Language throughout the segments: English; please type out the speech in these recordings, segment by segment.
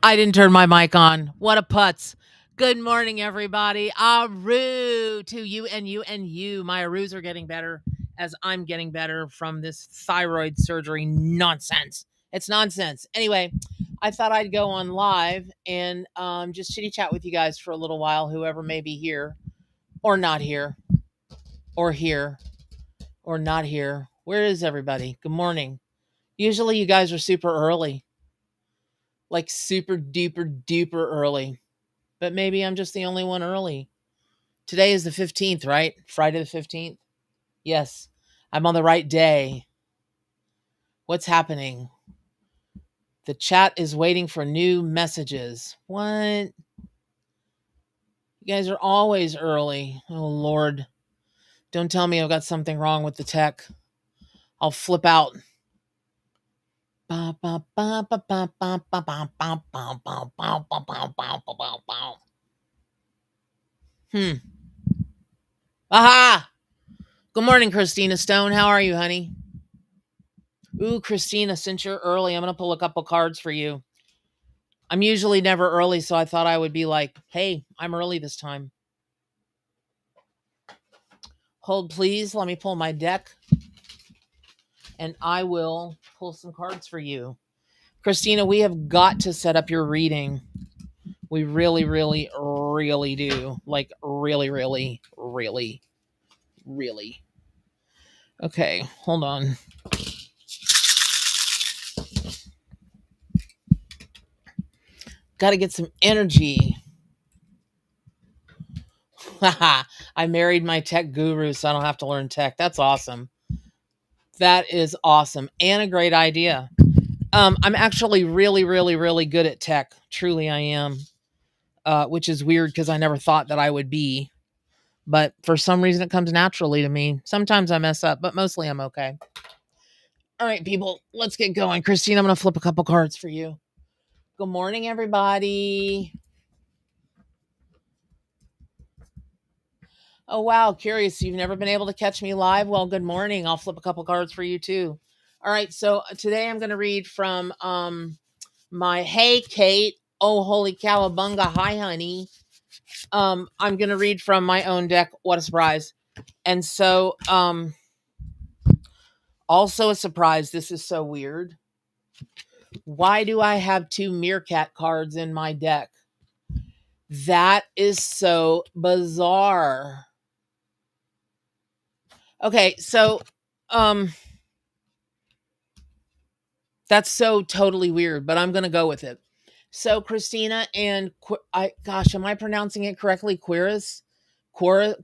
I didn't turn my mic on. What a putz. Good morning, everybody. Aru to you and you and you. My arus are getting better as I'm getting better from this thyroid surgery nonsense. It's nonsense. Anyway, I thought I'd go on live and just chitty chat with you guys for a little while, whoever may be here or not here or not here. Where is everybody? Good morning. Usually you guys are super early, like super duper duper early. But maybe I'm just the only one early. Today is the 15th, right? Friday the 15th. Yes, I'm on the right day. What's happening? The chat is waiting for new messages. What? You guys are always early. Oh, Lord. Don't tell me I've got something wrong with the tech. I'll flip out. Aha! Good morning, Christina Stone. How are you, honey? Ooh, Christina, since you're early, I'm going to pull a couple cards for you. I'm usually never early, so I thought I would be like, hey, I'm early this time. Hold, please. Let me pull my deck, and I will pull some cards for you. Christina, we have got to set up your reading. We really, really, really do. Like, really, really, really, really. Okay, hold on. Got to get some energy. I married my tech guru, so I don't have to learn tech. That's awesome. That is awesome. And a great idea. I'm actually really, really, really good at tech. Truly, I am. Which is weird because I never thought that I would be. But for some reason, it comes naturally to me. Sometimes I mess up, but mostly I'm okay. All right, people, let's get going. Christine, I'm going to flip a couple cards for you. Good morning, everybody. Oh, wow. Curious. You've never been able to catch me live? Well, good morning. I'll flip a couple cards for you, too. All right. So today I'm going to read from my Hey, Kate. Oh, holy cowabunga. Hi, honey. I'm going to read from my own deck. What a surprise. And so, also a surprise. This is so weird. Why do I have two meerkat cards in my deck? That is so bizarre. Okay, so that's so totally weird, but I'm going to go with it. So Christina and am I pronouncing it correctly? Curis? I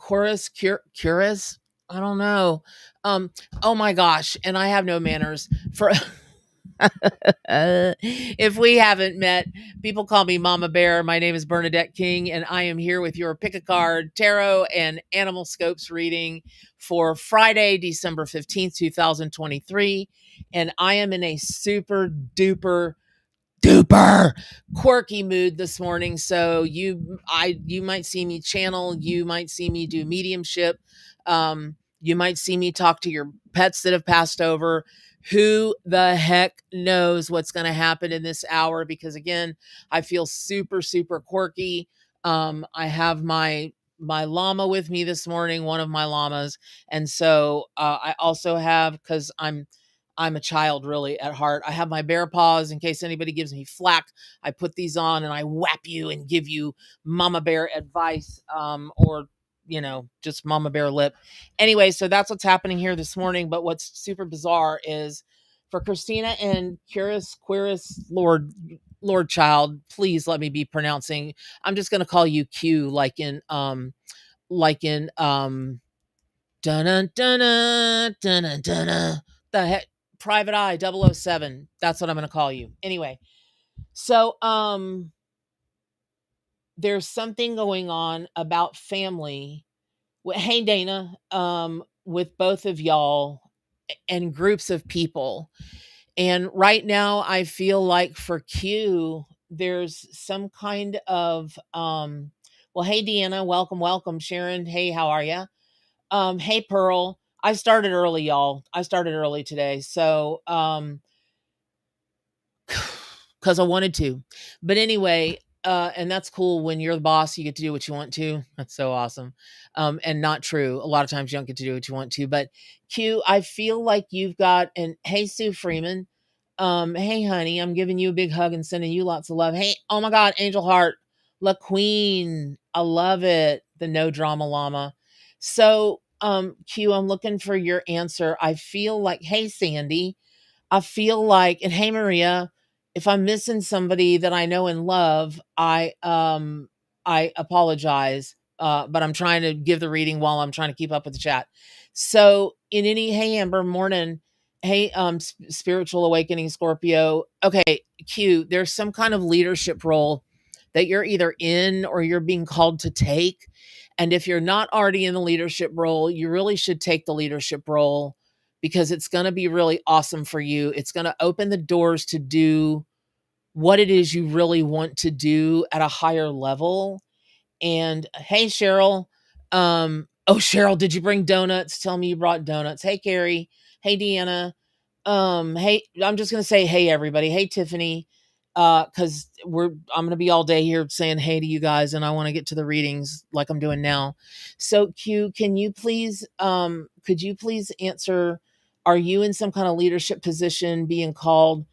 don't know. Oh my gosh, and I have no manners. For if we haven't met, people call me Mama Bear. My name is Bernadette King, and I am here with your pick a card, tarot, and animal scopes reading for Friday, December 15th, 2023. And I am in a super duper quirky mood this morning. So you might see me channel, you might see me do mediumship, you might see me talk to your pets that have passed over. Who the heck knows what's going to happen in this hour? Because again, I feel super, super quirky. I have my llama with me this morning, one of my llamas. And so I also have, because I'm a child really at heart, I have my bear paws in case anybody gives me flack. I put these on and I whap you and give you mama bear advice, or just mama bear lip. Anyway, so that's what's happening here this morning. But what's super bizarre is for Christina and Quirus, Lord child, please let me be pronouncing. I'm just gonna call you Q, like in dun dun dun dun the heck, Private Eye 007. That's what I'm gonna call you. Anyway, so there's something going on about family. Hey Dana, with both of y'all and groups of people. And right now I feel like for Q, there's some kind of well, hey Deanna, welcome. Sharon, hey, how are you? Hey Pearl. I started early, y'all. I started early today. So because I wanted to. But anyway, and that's cool when you're the boss, you get to do what you want to. That's so awesome. And not true. A lot of times you don't get to do what you want to. But Q, I feel like you've got and hey Sue Freeman. Hey honey, I'm giving you a big hug and sending you lots of love. Hey, oh my god, Angel Heart, La Queen. I love it. The no drama llama. So Q, I'm looking for your answer. I feel like, hey Sandy, I feel like, and hey Maria, if I'm missing somebody that I know and love, I apologize. But I'm trying to give the reading while I'm trying to keep up with the chat. So in any hey Amber morning, hey spiritual awakening Scorpio. Okay, Q, there's some kind of leadership role that you're either in or you're being called to take. And if you're not already in the leadership role, you really should take the leadership role because it's going to be really awesome for you. It's going to open the doors to do what it is you really want to do at a higher level. And hey, Cheryl. Oh, Cheryl, did you bring donuts? Tell me you brought donuts. Hey, Carrie. Hey, Deanna. Hey, I'm just gonna say hey everybody. Hey Tiffany. Because I'm gonna be all day here saying hey to you guys, and I want to get to the readings like I'm doing now. So Q, can you please could you please answer, are you in some kind of leadership position being called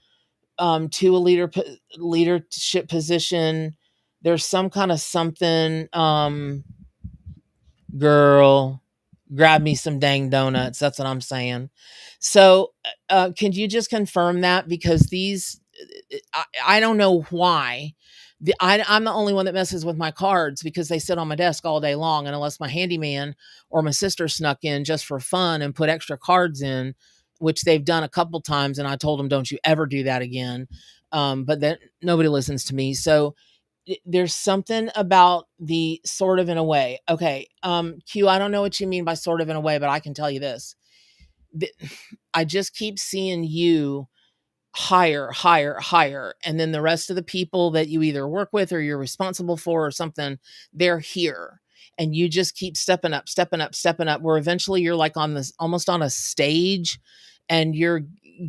to a leadership position? There's some kind of something girl, grab me some dang donuts. That's what I'm saying. So, can you just confirm that? Because these, I don't know why. I'm the only one that messes with my cards because they sit on my desk all day long. And unless my handyman or my sister snuck in just for fun and put extra cards in, which they've done a couple times, and I told them, don't you ever do that again. But then nobody listens to me. So, there's something about the sort of in a way. Okay. Q, I don't know what you mean by sort of in a way, but I can tell you this. I just keep seeing you higher, higher, higher. And then the rest of the people that you either work with or you're responsible for or something, they're here. And you just keep stepping up, stepping up, stepping up, where eventually you're like on this almost on a stage and you're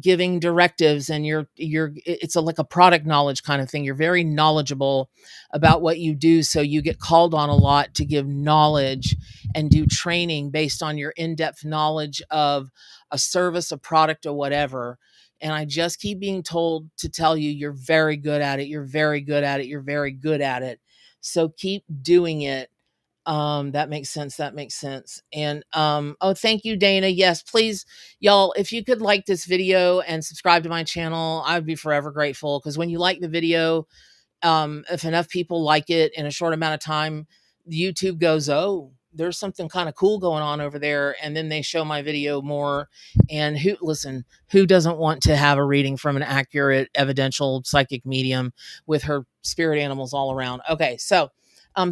giving directives and it's like a product knowledge kind of thing. You're very knowledgeable about what you do. So you get called on a lot to give knowledge and do training based on your in-depth knowledge of a service, a product, or whatever. And I just keep being told to tell you, you're very good at it. You're very good at it. You're very good at it. So keep doing it. That makes sense. That makes sense. And, oh, thank you, Dana. Yes, please, y'all, if you could like this video and subscribe to my channel, I would be forever grateful. Because when you like the video, if enough people like it in a short amount of time, YouTube goes, oh, there's something kind of cool going on over there. And then they show my video more. And who doesn't want to have a reading from an accurate, evidential psychic medium with her spirit animals all around? Okay. So,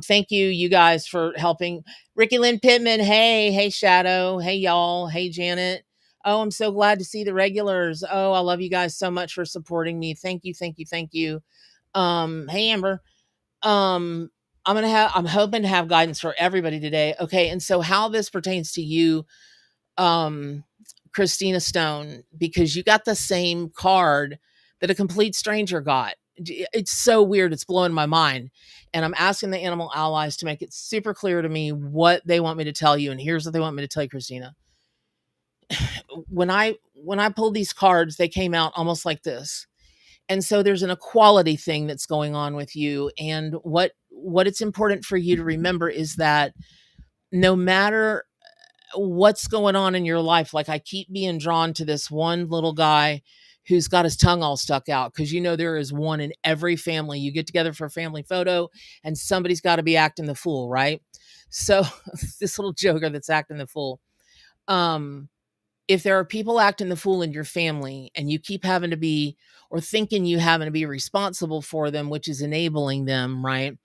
thank you guys for helping. Ricky Lynn Pittman. Hey, Shadow. Hey, y'all. Hey, Janet. Oh, I'm so glad to see the regulars. Oh, I love you guys so much for supporting me. Thank you. Thank you. Thank you. Hey Amber. Um, I'm hoping to have guidance for everybody today. Okay, and so how this pertains to you, um, Christina Stone, because you got the same card that a complete stranger got. It's so weird. It's blowing my mind. And I'm asking the animal allies to make it super clear to me what they want me to tell you. And here's what they want me to tell you, Christina. When I pulled these cards, they came out almost like this. And so there's an equality thing that's going on with you. And what it's important for you to remember is that no matter what's going on in your life, like I keep being drawn to this one little guy who's got his tongue all stuck out, because there is one in every family. You get together for a family photo and somebody's got to be acting the fool, right? So this little joker that's acting the fool. If there are people acting the fool in your family and you keep having to be, or thinking you having to be responsible for them, which is enabling them, right?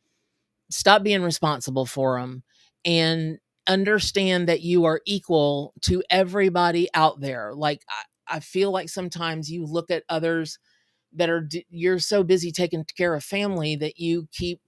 Stop being responsible for them and understand that you are equal to everybody out there. Like, I feel like sometimes you look at others that you're so busy taking care of family that you keep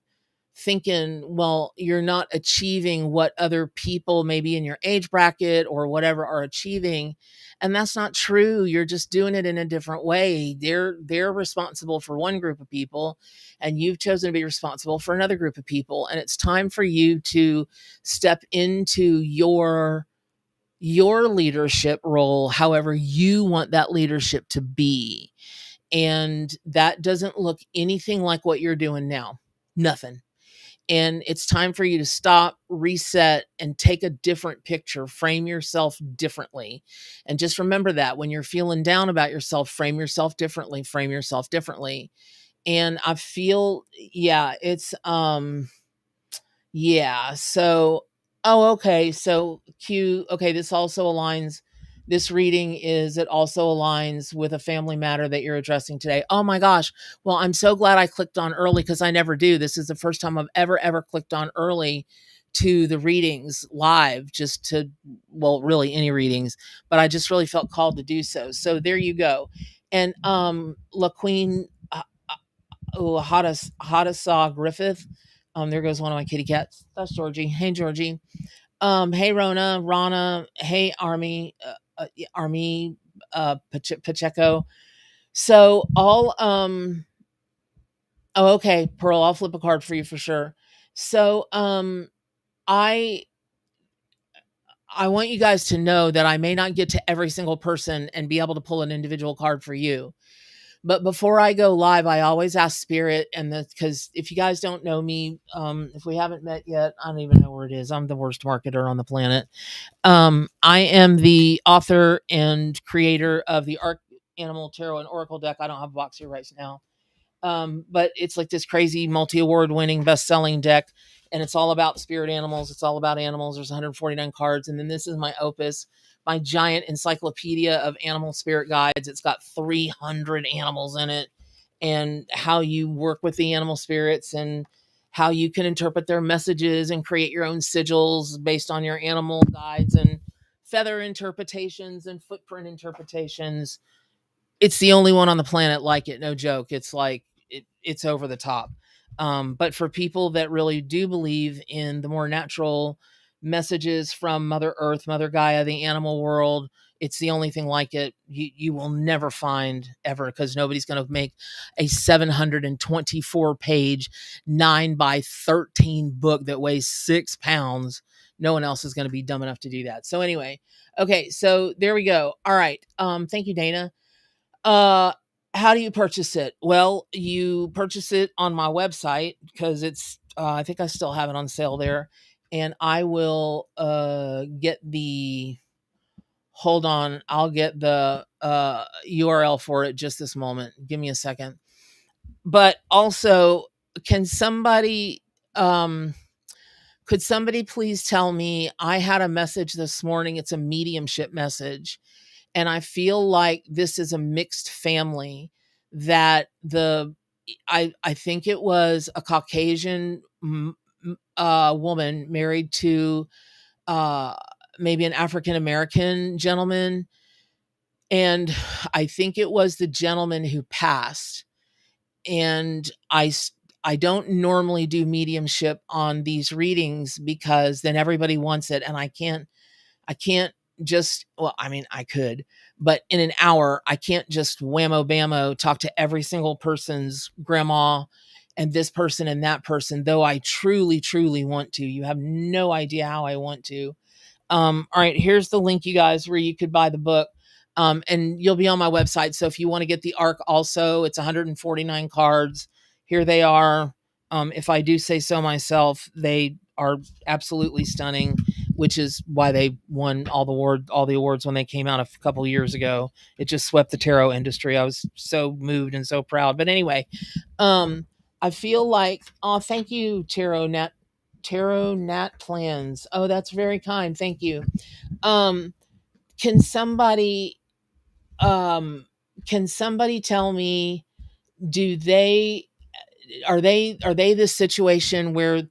thinking, well, you're not achieving what other people maybe in your age bracket or whatever are achieving. And that's not true. You're just doing it in a different way. They're responsible for one group of people, and you've chosen to be responsible for another group of people. And it's time for you to step into your leadership role, however you want that leadership to be. And that doesn't look anything like what you're doing now. Nothing. And it's time for you to stop, reset, and take a different picture. Frame yourself differently. And just remember that when you're feeling down about yourself, frame yourself differently, frame yourself differently. And I feel, yeah, it's yeah. So, oh, okay. So Q, okay, this also aligns. This reading is, it also aligns with a family matter that you're addressing today. Oh my gosh. Well, I'm so glad I clicked on early, because I never do. This is the first time I've ever clicked on early to the readings live, just to, well, really any readings, but I just really felt called to do so. So there you go. And La Queen, oh, Hadassah Griffith. There goes one of my kitty cats. That's Georgie. Hey, Georgie. Hey, Rana. Hey, Army, Pacheco. So oh, okay, Pearl, I'll flip a card for you for sure. So, I, I want you guys to know that I may not get to every single person and be able to pull an individual card for you. But before I go live, I always ask Spirit, and because if you guys don't know me, if we haven't met yet, I don't even know where it is. I'm the worst marketer on the planet. I am the author and creator of the Arc Animal Tarot and Oracle deck. I don't have a box here right now. But it's like this crazy multi-award winning best-selling deck, and it's all about spirit animals. It's all about animals. There's 149 cards, and then this is my opus, my giant encyclopedia of animal spirit guides. It's got 300 animals in it, and how you work with the animal spirits, and how you can interpret their messages and create your own sigils based on your animal guides, and feather interpretations and footprint interpretations. It's the only one on the planet like it, no joke. It's like it's over the top. But for people that really do believe in the more natural messages from Mother Earth, Mother Gaia, the animal world, it's the only thing like it. You will never find ever, because nobody's going to make a 724 page 9 by 13 book that weighs 6 pounds. No one else is going to be dumb enough to do that. So anyway, okay, so there we go. All right. Thank you, Dana. Uh, how do you purchase it? Well, you purchase it on my website, because it's, I think I still have it on sale there. And I will get the, hold on, I'll get the URL for it just this moment. Give me a second. But also, can somebody, um, could somebody please tell me, I had a message this morning. It's a mediumship message, and I feel like this is a mixed family. That I think it was a Caucasian woman married to uh, maybe an African American gentleman, and I think it was the gentleman who passed. And I don't normally do mediumship on these readings, because then everybody wants it, and I can't just, well, I mean, I could, but in an hour, I can't just whammo bammo talk to every single person's grandma and this person and that person, though I truly, truly want to. You have no idea how I want to. All right, here's the link, you guys, where you could buy the book. And you'll be on my website. So if you want to get the ARC also, it's 149 cards. Here they are. If I do say so myself, they are absolutely stunning, which is why they won all the awards when they came out a couple years ago. It just swept the tarot industry. I was so moved and so proud. But anyway, I feel like, oh, thank you, Tarot Nat Plans. Oh, that's very kind. Thank you. Um, can somebody um can somebody tell me, do they are they this situation where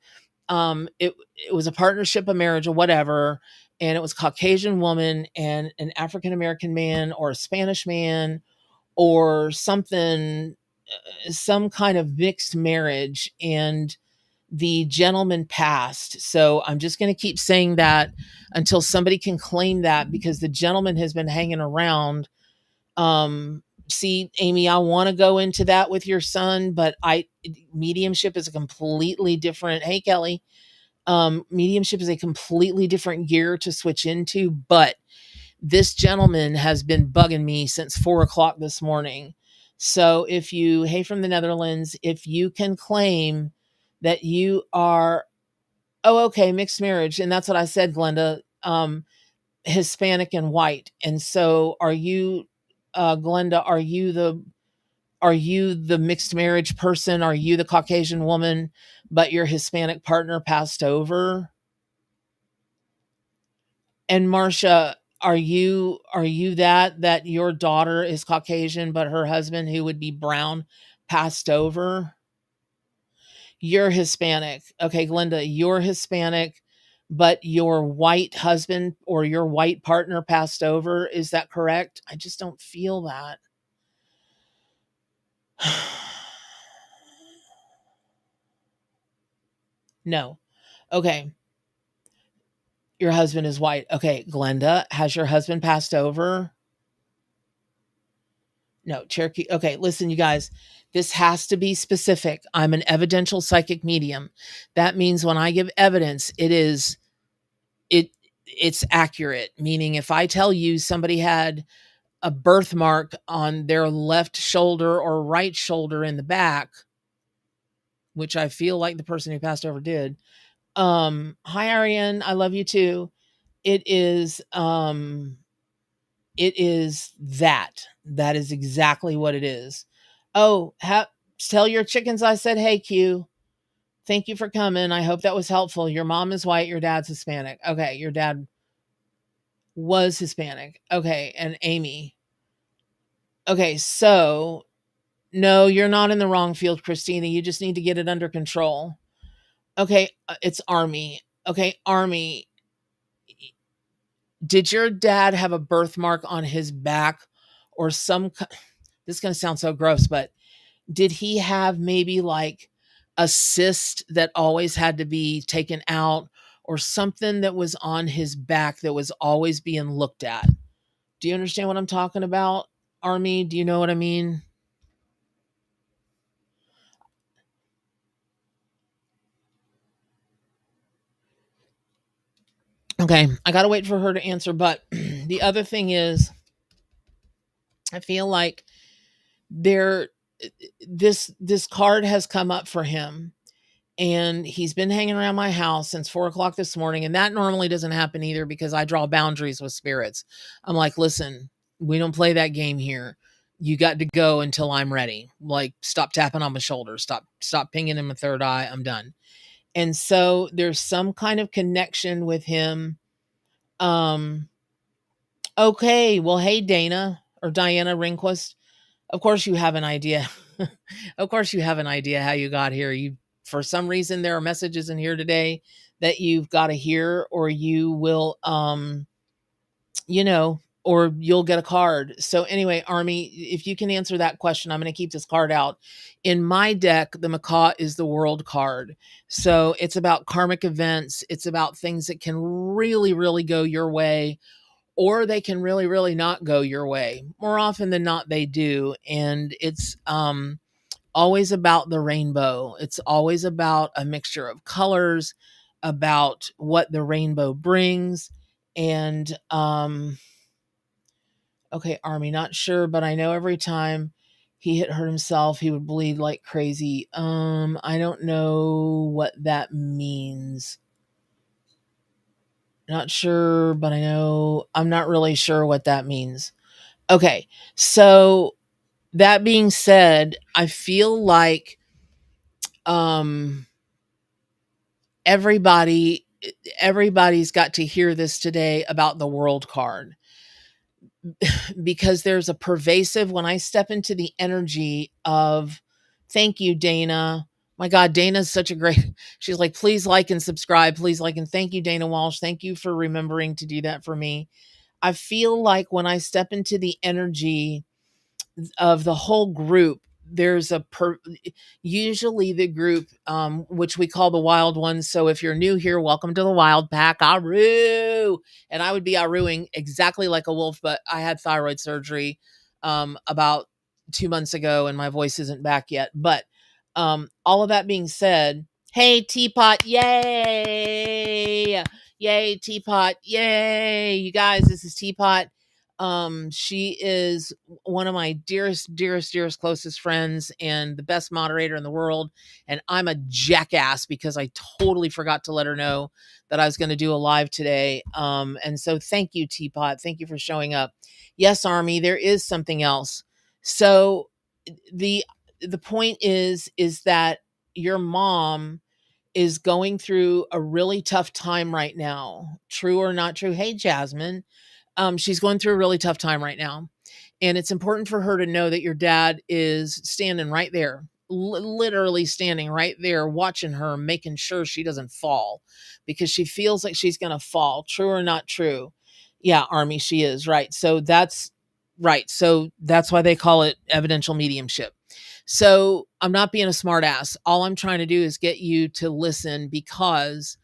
it was a partnership, a marriage, or whatever, and it was a Caucasian woman and an African American man, or a Spanish man, or something, some kind of mixed marriage, and the gentleman passed. So I'm just going to keep saying that until somebody can claim that, because the gentleman has been hanging around. See, Amy, I want to go into that with your son, but mediumship is a completely different. Hey, Kelly. Mediumship is a completely different gear to switch into, but this gentleman has been bugging me since 4 o'clock this morning. So if you, hey, from the Netherlands, if you can claim that you are, oh, okay, mixed marriage. And that's what I said, Glenda, Hispanic and white. And so are you, Glenda, are you the mixed marriage person? Are you the Caucasian woman, but your Hispanic partner passed over? And Marcia, are you that your daughter is Caucasian, but her husband, who would be brown, passed over? You're Hispanic. Okay, Glenda, you're Hispanic, but your white husband or your white partner passed over. Is that correct? I just don't feel that. No. Okay. Your husband is white. Okay, Glenda, has your husband passed over? No, Cherokee. Okay, listen, you guys, this has to be specific. I'm an evidential psychic medium. That means when I give evidence, it it's accurate. Meaning if I tell you somebody had a birthmark on their left shoulder or right shoulder in the back, which I feel like the person who passed over did. Hi Ariane, I love you too. It is it is that. That is exactly what it is. Oh, tell your chickens I said, hey, Q. Thank you for coming. I hope that was helpful. Your mom is white. Your dad's Hispanic. Okay. Your dad was Hispanic. Okay. And Amy. Okay. So, no, you're not in the wrong field, Christina. You just need to get it under control. Okay. It's Army. Okay. Army. Did your dad have a birthmark on his back or this is going to sound so gross, but did he have maybe like a cyst that always had to be taken out or something that was on his back that was always being looked at? Do you understand what I'm talking about, Army? Do you know what I mean? Okay, I got to wait for her to answer, but the other thing is I feel like there this card has come up for him, and he's been hanging around my house since 4 o'clock this morning. And that normally doesn't happen either because I draw boundaries with spirits. I'm like, listen, we don't play that game here. You got to go until I'm ready. Like, stop tapping on my shoulder. Stop pinging in my third eye. I'm done. And so there's some kind of connection with him. Um, okay. Well, hey, Dana or Diana Ringquist. Of course you have an idea. Of course you have an idea how you got here. You, for some reason, there are messages in here today that you've got to hear, or you will, or you'll get a card. So anyway, Army, if you can answer that question, I'm going to keep this card out. In my deck, the macaw is the world card. So it's about karmic events. It's about things that can really, really go your way, or they can really, really not go your way. More often than not, they do. And it's always about the rainbow. It's always about a mixture of colors, about what the rainbow brings. And okay, Army, not sure, but I know every time he hurt himself, he would bleed like crazy. I don't know what that means. Not sure, but I know I'm not really sure what that means. Okay. So that being said, I feel like um everybody everybody's got to hear this today about the world card, because there's a pervasive, when I step into the energy of, thank you, Dana. My God, Dana's such a great, she's like, please like and subscribe, please like, and thank you, Dana Walsh. Thank you for remembering to do that for me. I feel like when I step into the energy of the whole group, there's usually the group, which we call the wild ones. So if you're new here, welcome to the wild pack. Aru. And I would be aruing exactly like a wolf, but I had thyroid surgery about 2 months ago and my voice isn't back yet. But all of that being said, hey, Teapot, yay! Yay, Teapot, yay! You guys, this is Teapot. She is one of my dearest closest friends and the best moderator in the world. And I'm a jackass because I totally forgot to let her know that I was going to do a live today. And so thank you, Teapot. Thank you for showing up. Yes, Army, there is something else. So the point is that your mom is going through a really tough time right now. True or not true? Hey, Jasmine. She's going through a really tough time right now. And it's important for her to know that your dad is standing right there, literally standing right there, watching her, making sure she doesn't fall because she feels like she's going to fall. True or not true? Yeah, Army, she is. Right. So that's right. So that's why they call it evidential mediumship. So I'm not being a smart ass. All I'm trying to do is get you to listen because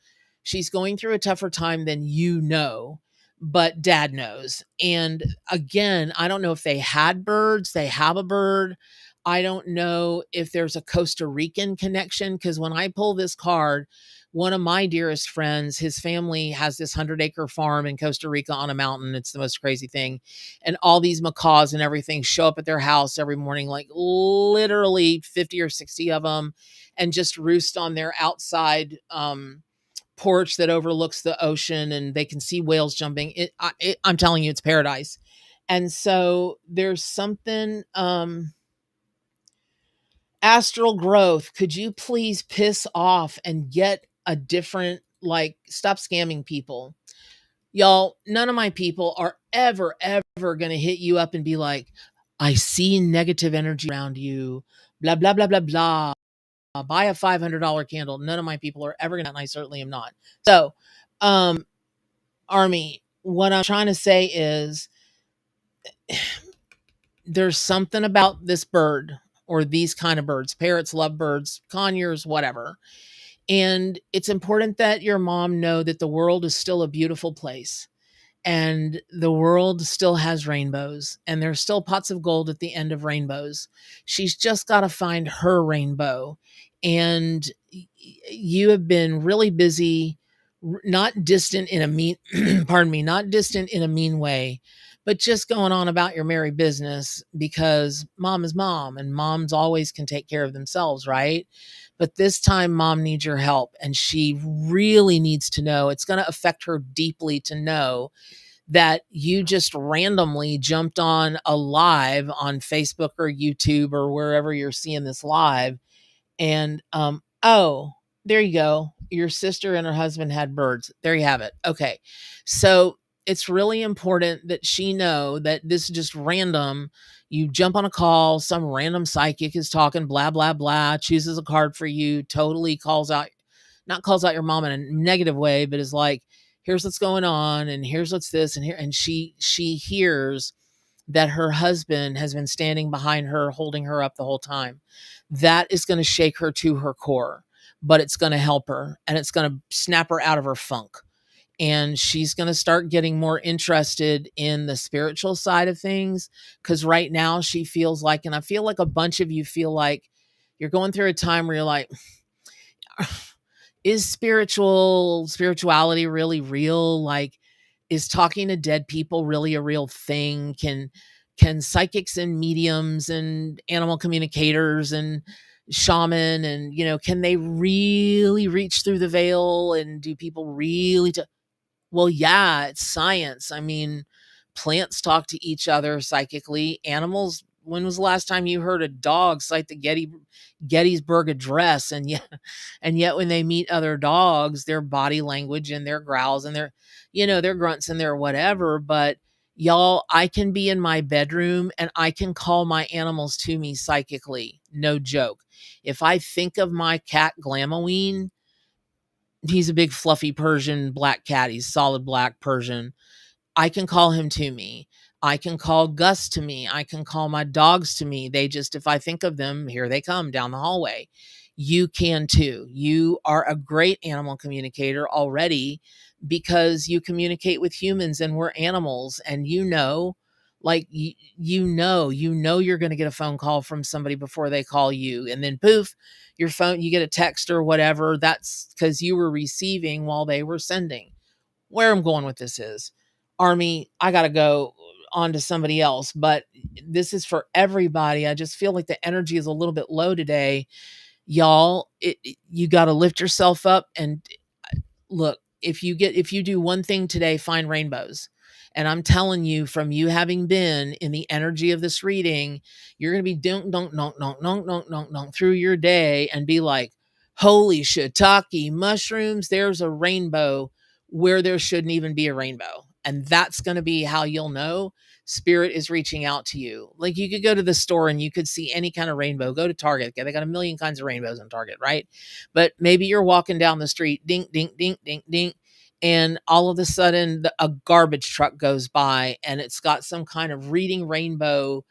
she's going through a tougher time than you know, but dad knows. And again, I don't know if they had birds, they have a bird. I don't know if there's a Costa Rican connection because when I pull this card, one of my dearest friends, his family has this 100-acre farm in Costa Rica on a mountain. It's the most crazy thing. And all these macaws and everything show up at their house every morning, like literally 50 or 60 of them, and just roost on their outside porch that overlooks the ocean and they can see whales jumping. I'm telling you, it's paradise. And so there's something, astral growth. Could you please piss off and get a different, like, stop scamming people? Y'all, none of my people are ever going to hit you up and be like, I see negative energy around you, blah, blah, blah, blah, blah. Buy a $500 candle. None of my people are ever going to, and I certainly am not. So, Army, what I'm trying to say is there's something about this bird or these kind of birds, parrots, lovebirds, conures, whatever. And it's important that your mom know that the world is still a beautiful place and the world still has rainbows and there's still pots of gold at the end of rainbows. She's just got to find her rainbow. And you have been really busy, not distant in a mean, pardon me, not distant in a mean way, but just going on about your merry business because mom is mom and moms always can take care of themselves, right? But this time mom needs your help and she really needs to know. It's going to affect her deeply to know that you just randomly jumped on a live on Facebook or YouTube or wherever you're seeing this live. And, oh, there you go. Your sister and her husband had birds. There you have it. Okay. So it's really important that she know that this is just random. You jump on a call, some random psychic is talking, blah, blah, blah, chooses a card for you, totally not calls out your mom in a negative way, but is like, here's what's going on and here's what's this and here. And she hears that her husband has been standing behind her, holding her up the whole time. That is going to shake her to her core, but it's going to help her and it's going to snap her out of her funk. And she's going to start getting more interested in the spiritual side of things. Cause right now she feels like, and I feel like a bunch of you feel like you're going through a time where you're like, is spirituality really real? Like, is talking to dead people really a real thing? Can psychics and mediums and animal communicators and shaman and can they really reach through the veil and do people really well, yeah, it's science. I mean, plants talk to each other psychically. Animals, when was the last time you heard a dog cite the Gettysburg Address? And yet when they meet other dogs, their body language and their growls and their grunts and their whatever. But y'all, I can be in my bedroom and I can call my animals to me psychically. No joke. If I think of my cat Glamoween, he's a big fluffy Persian black cat. He's solid black Persian. I can call him to me. I can call Gus to me. I can call my dogs to me. They just, if I think of them, here they come down the hallway. You can too. You are a great animal communicator already because you communicate with humans and we're animals. And like you're going to get a phone call from somebody before they call you. And then poof, your phone, you get a text or whatever. That's because you were receiving while they were sending. Where I'm going with this is, Army, I got to go on to somebody else, but this is for everybody. I just feel like the energy is a little bit low today. Y'all, you got to lift yourself up and look, if you do one thing today, find rainbows. And I'm telling you, from you having been in the energy of this reading, you're going to be dunk, dunk, dunk, dunk, dunk, dunk, dunk, dunk through your day and be like, holy shiitake mushrooms, there's a rainbow where there shouldn't even be a rainbow. And that's going to be how you'll know spirit is reaching out to you. Like, you could go to the store and you could see any kind of rainbow. Go to Target. They got a million kinds of rainbows in Target, right? But maybe you're walking down the street, dink, dink, dink, dink, dink, and all of a sudden a garbage truck goes by and it's got some kind of reading rainbow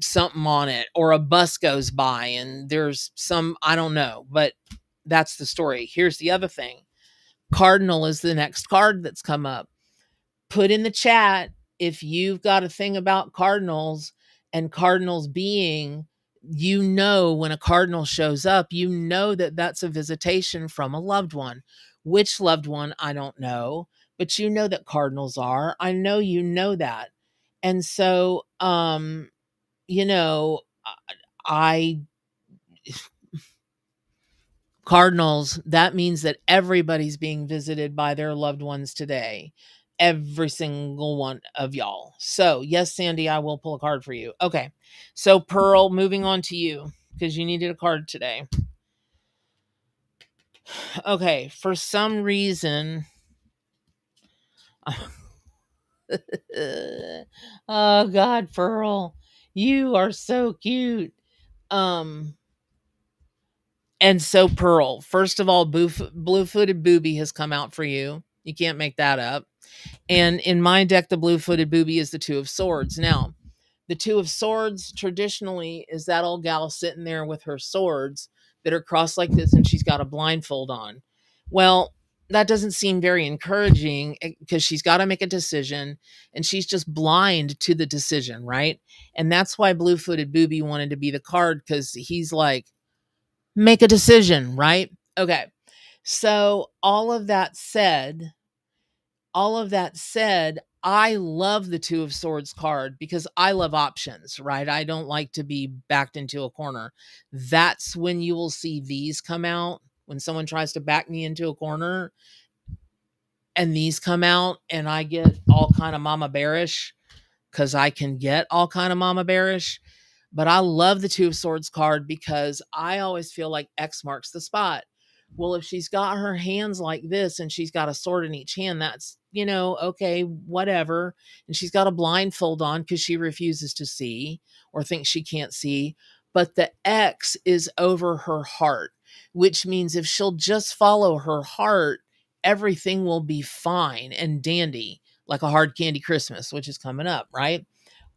something on it, or a bus goes by and there's some, I don't know, but that's the story. Here's the other thing. Cardinal is the next card that's come up. Put in the chat if you've got a thing about cardinals, and cardinals being, when a cardinal shows up, that that's a visitation from a loved one. Which loved one, I don't know, but that cardinals are. I know that. And so, you know, I Cardinals, that means that everybody's being visited by their loved ones today. Every single one of y'all. So, yes, Sandy, I will pull a card for you. Okay. So, Pearl, moving on to you because you needed a card today. Okay. For some reason, oh God, Pearl, you are so cute. And so, Pearl, first of all, blue-footed booby has come out for you. You can't make that up. And in my deck, the blue-footed booby is the Two of Swords. Now, the Two of Swords traditionally is that old gal sitting there with her swords that are crossed like this, and she's got a blindfold on. Well, that doesn't seem very encouraging because she's got to make a decision and she's just blind to the decision, right? And that's why blue-footed booby wanted to be the card, because he's like, make a decision, right? Okay. So all of that said, I love the Two of Swords card because I love options, right? I don't like to be backed into a corner. That's when you will see these come out. When someone tries to back me into a corner and these come out and I get all kind of mama bearish, because I can get all kind of mama bearish. But I love the Two of Swords card because I always feel like X marks the spot. Well, if she's got her hands like this and she's got a sword in each hand, that's, okay, whatever. And she's got a blindfold on because she refuses to see or thinks she can't see. But the X is over her heart, which means if she'll just follow her heart, everything will be fine and dandy, like a hard candy Christmas, which is coming up, right?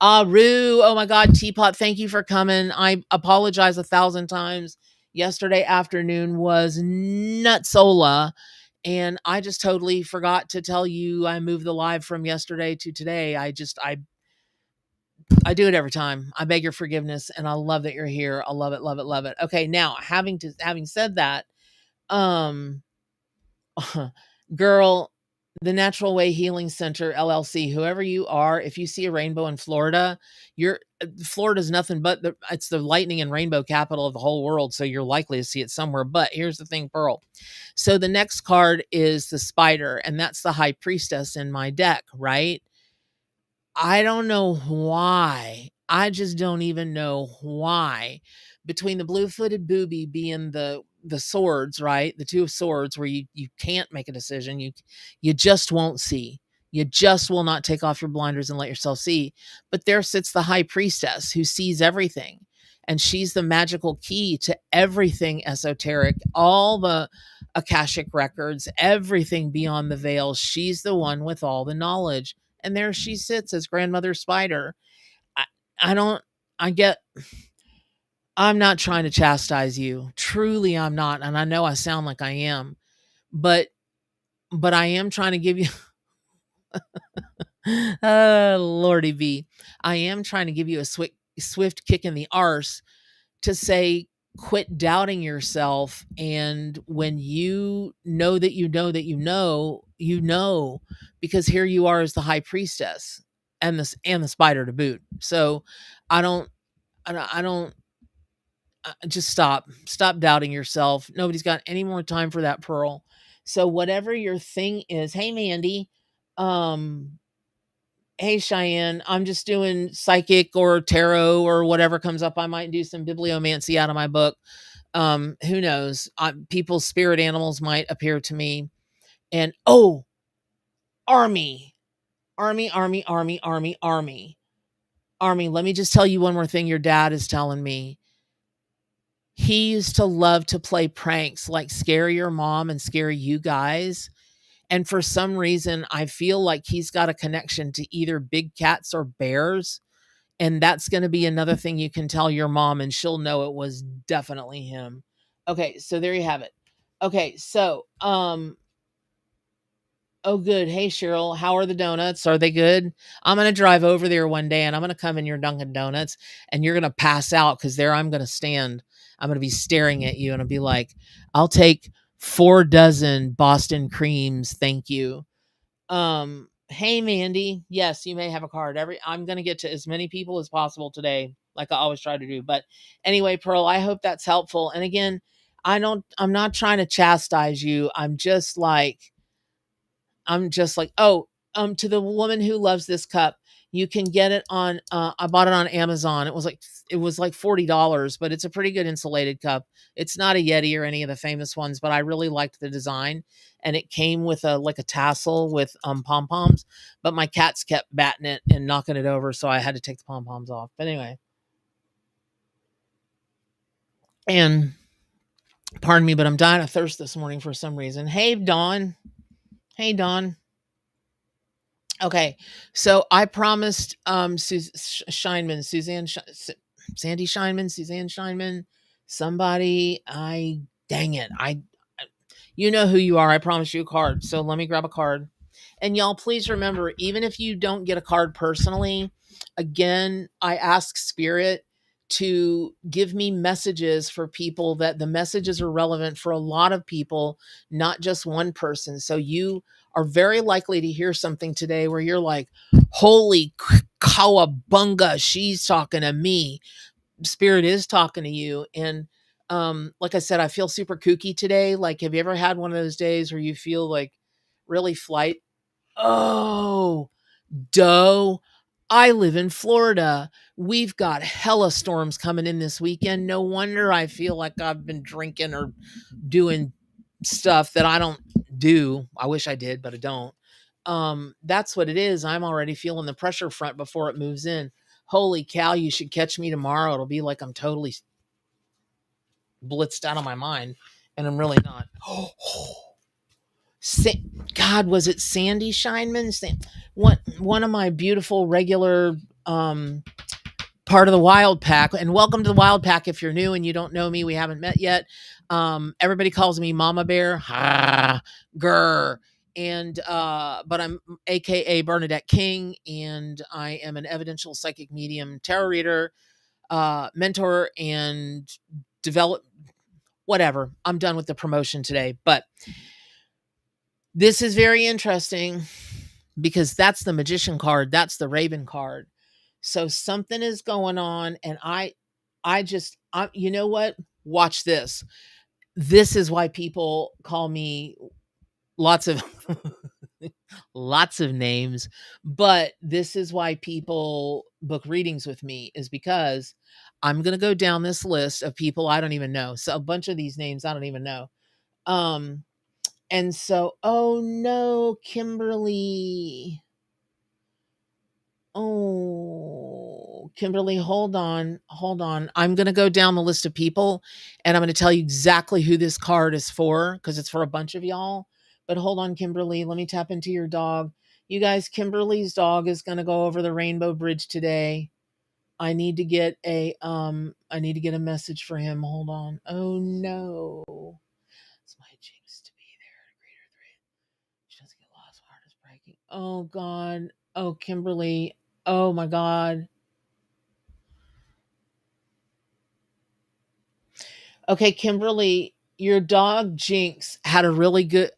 Rue, oh my God, Teapot, thank you for coming. I apologize 1,000 times. Yesterday afternoon was nutsola, and I just totally forgot to tell you I moved the live from yesterday to today. I do it every time. I beg your forgiveness, and I love that you're here. I love it, love it, love it. Okay, now having said that, girl, the Natural Way Healing Center LLC, whoever you are, if you see a rainbow in Florida, Florida's nothing but it's the lightning and rainbow capital of the whole world, so you're likely to see it somewhere. But here's the thing, Pearl. So the next card is the Spider, and that's the High Priestess in my deck, right? I don't know why. I just don't even know why. Between the blue-footed booby being the swords, right? The Two of Swords, where you can't make a decision. You just won't see. You just will not take off your blinders and let yourself see. But there sits the High Priestess who sees everything. And she's the magical key to everything esoteric, all the Akashic records, everything beyond the veil. She's the one with all the knowledge. and there she sits as grandmother spider. I, I don't, I get, I'm not trying to chastise you. Truly, I'm not. And I know I sound like I am, but, I am trying to give you, Lordy B. I am trying to give you a swift kick in the arse to say, quit doubting yourself. And when you know that you know that you know, because here you are as the high priestess and the spider to boot. So I don't, I don't, just stop doubting yourself. Nobody's got any more time for that, Pearl. So whatever your thing is, hey Mandy, um, hey Cheyenne, I'm just doing psychic or tarot or whatever comes up. I might do some bibliomancy out of my book. Who knows? People's spirit animals might appear to me. And oh, army, army, army, army, army, army, army. Let me just tell you one more thing. Your dad is telling me. He used to love to play pranks, like scare your mom and scare you guys. And for some reason, I feel like he's got a connection to either big cats or bears. And that's going to be another thing you can tell your mom, and she'll know it was definitely him. Okay, so there you have it. Okay, so oh good. Hey Cheryl, how are the donuts? Are they good? I'm going to drive over there one day and I'm going to come in your Dunkin' Donuts and you're going to pass out cuz there I'm going to stand. I'm going to be staring at you and I'll be like, "I'll take 4 dozen Boston creams, thank you." Hey Mandy, yes, you may have a card. I'm going to get to as many people as possible today, like I always try to do. But anyway, Pearl, I hope that's helpful. And again, I'm not trying to chastise you. I'm just like, oh, to the woman who loves this cup, you can get it on, I bought it on Amazon. It was like $40, but it's a pretty good insulated cup. It's not a Yeti or any of the famous ones, but I really liked the design. And it came with like a tassel with pom-poms, but my cats kept batting it and knocking it over. So I had to take the pom-poms off. But anyway, and pardon me, but I'm dying of thirst this morning for some reason. Hey, Dawn. Hey, Dawn. Okay, so I promised Scheinman, Sandy Scheinman, Suzanne Scheinman, somebody. Dang it, you know who you are. I promised you a card, so let me grab a card. And y'all, please remember, even if you don't get a card personally, again, I ask Spirit to give me messages for people that the messages are relevant for a lot of people, not just one person. So you are very likely to hear something today where you're like, holy cowabunga, she's talking to me. Spirit is talking to you. And like I said, I feel super kooky today. Like, have you ever had one of those days where you feel like really flight? Oh, doe. I live in Florida. We've got hella storms coming in this weekend. No wonder I feel like I've been drinking or doing stuff that I don't do. I wish I did, but I don't. That's what it is. I'm already feeling the pressure front before it moves in. Holy cow, you should catch me tomorrow. It'll be like I'm totally blitzed out of my mind, and I'm really not. God, was it Sandy Scheinman? One of my beautiful regular part of the Wild Pack. And welcome to the Wild Pack. If you're new and you don't know me, we haven't met yet. Everybody calls me Mama Bear. Ha, grr. And but I'm AKA Bernadette King, and I am an evidential psychic medium, tarot reader, mentor, and develop whatever. I'm done with the promotion today, but this is very interesting because that's the magician card, that's the raven card. So something is going on, and you know what? Watch this. This is why people call me lots of lots of names, but this is why people book readings with me, is because I'm going to go down this list of people I don't even know. So a bunch of these names I don't even know. And so, oh no, Kimberly. Oh, Kimberly, hold on. Hold on. I'm going to go down the list of people and I'm going to tell you exactly who this card is for, because it's for a bunch of y'all. But hold on, Kimberly. Let me tap into your dog. You guys, Kimberly's dog is going to go over the Rainbow Bridge today. I need to get a message for him. Hold on. Oh no. It's my jinx to be there at a greater rate. She doesn't get lost. Heart is breaking. Oh God. Oh, Kimberly. Oh my God. Okay, Kimberly, your dog Jinx had a really good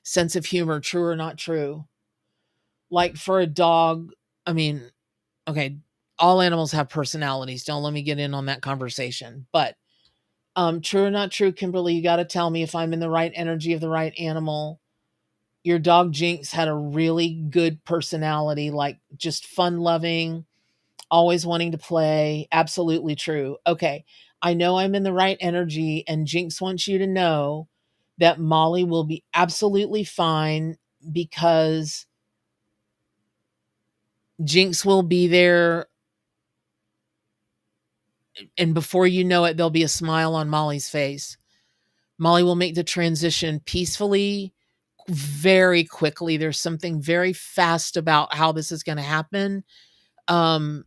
sense of humor, true or not true. Like for a dog, I mean, okay, all animals have personalities. Don't let me get in on that conversation. But true or not true, Kimberly, you got to tell me if I'm in the right energy of the right animal. Your dog Jinx had a really good personality, like just fun loving, always wanting to play. Absolutely true. Okay. I know I'm in the right energy, and Jinx wants you to know that Molly will be absolutely fine because Jinx will be there. And before you know it, there'll be a smile on Molly's face. Molly will make the transition peacefully, very quickly. There's something very fast about how this is going to happen. Um,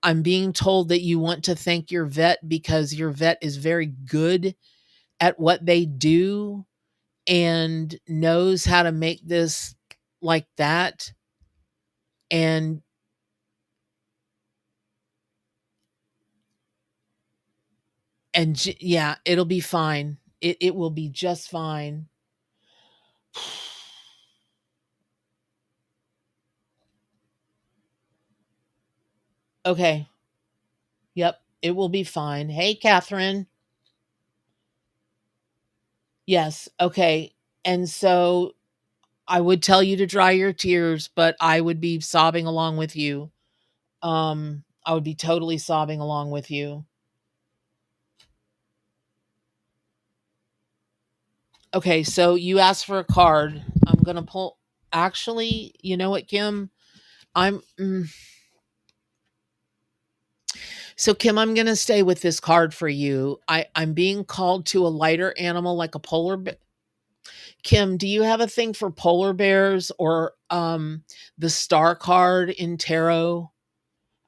I'm being told that you want to thank your vet because your vet is very good at what they do and knows how to make this like that. And yeah, it'll be fine. It will be just fine. Okay. Yep. It will be fine. Hey, Catherine. Yes. Okay. And so I would tell you to dry your tears, but I would be sobbing along with you. I would be totally sobbing along with you. Okay, so you asked for a card. I'm gonna pull. Actually, you know what, Kim? I'm so Kim. I'm gonna stay with this card for you. I'm being called to a lighter animal like a polar bear. Kim, do you have a thing for polar bears or the star card in tarot?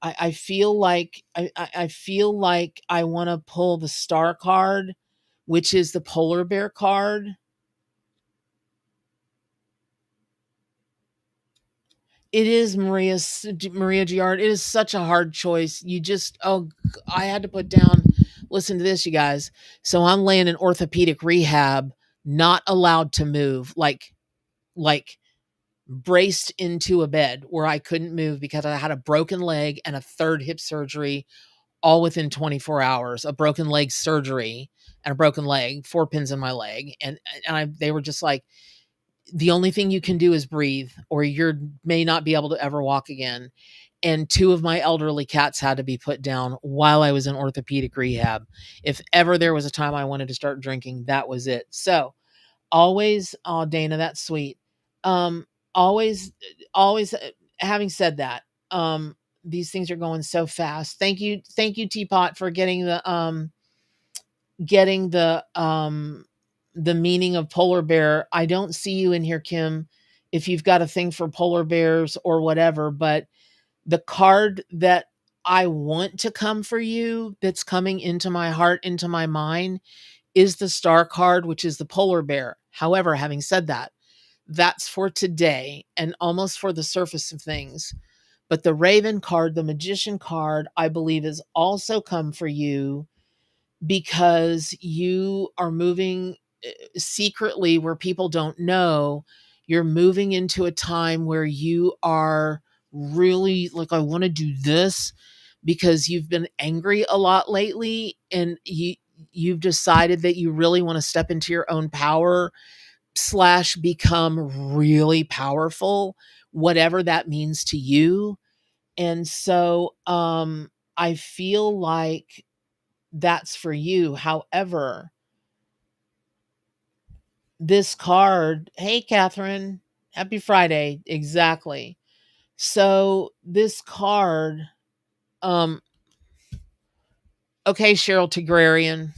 I feel like I feel like I want to pull the star card, which is the polar bear card. It is Maria Giard. It is such a hard choice. You just I had to put down. Listen to this, you guys. So I'm laying in orthopedic rehab, not allowed to move, like braced into a bed where I couldn't move because I had a broken leg and a third hip surgery all within 24 hours. A broken leg surgery and a broken leg, 4 pins in my leg, and they were just like, the only thing you can do is breathe or you may not be able to ever walk again. And two of my elderly cats had to be put down while I was in orthopedic rehab. If ever there was a time I wanted to start drinking, that was it. So always, oh, Dana, that's sweet. Um, always, always, having said that, these things are going so fast. Thank you, Teapot, for getting the meaning of polar bear. I don't see you in here, Kim, if you've got a thing for polar bears or whatever, but the card that I want to come for you that's coming into my heart, into my mind, is the star card, which is the polar bear. However, having said that, that's for today and almost for the surface of things. But the raven card, the magician card, I believe is also come for you because you are moving secretly where people don't know. You're moving into a time where you are really like, I want to do this because you've been angry a lot lately, and you've decided that you really want to step into your own power slash become really powerful, whatever that means to you. And so I feel like that's for you. However, this card, hey, Catherine, happy Friday. Exactly. So this card, um, okay, Cheryl Tigrarian.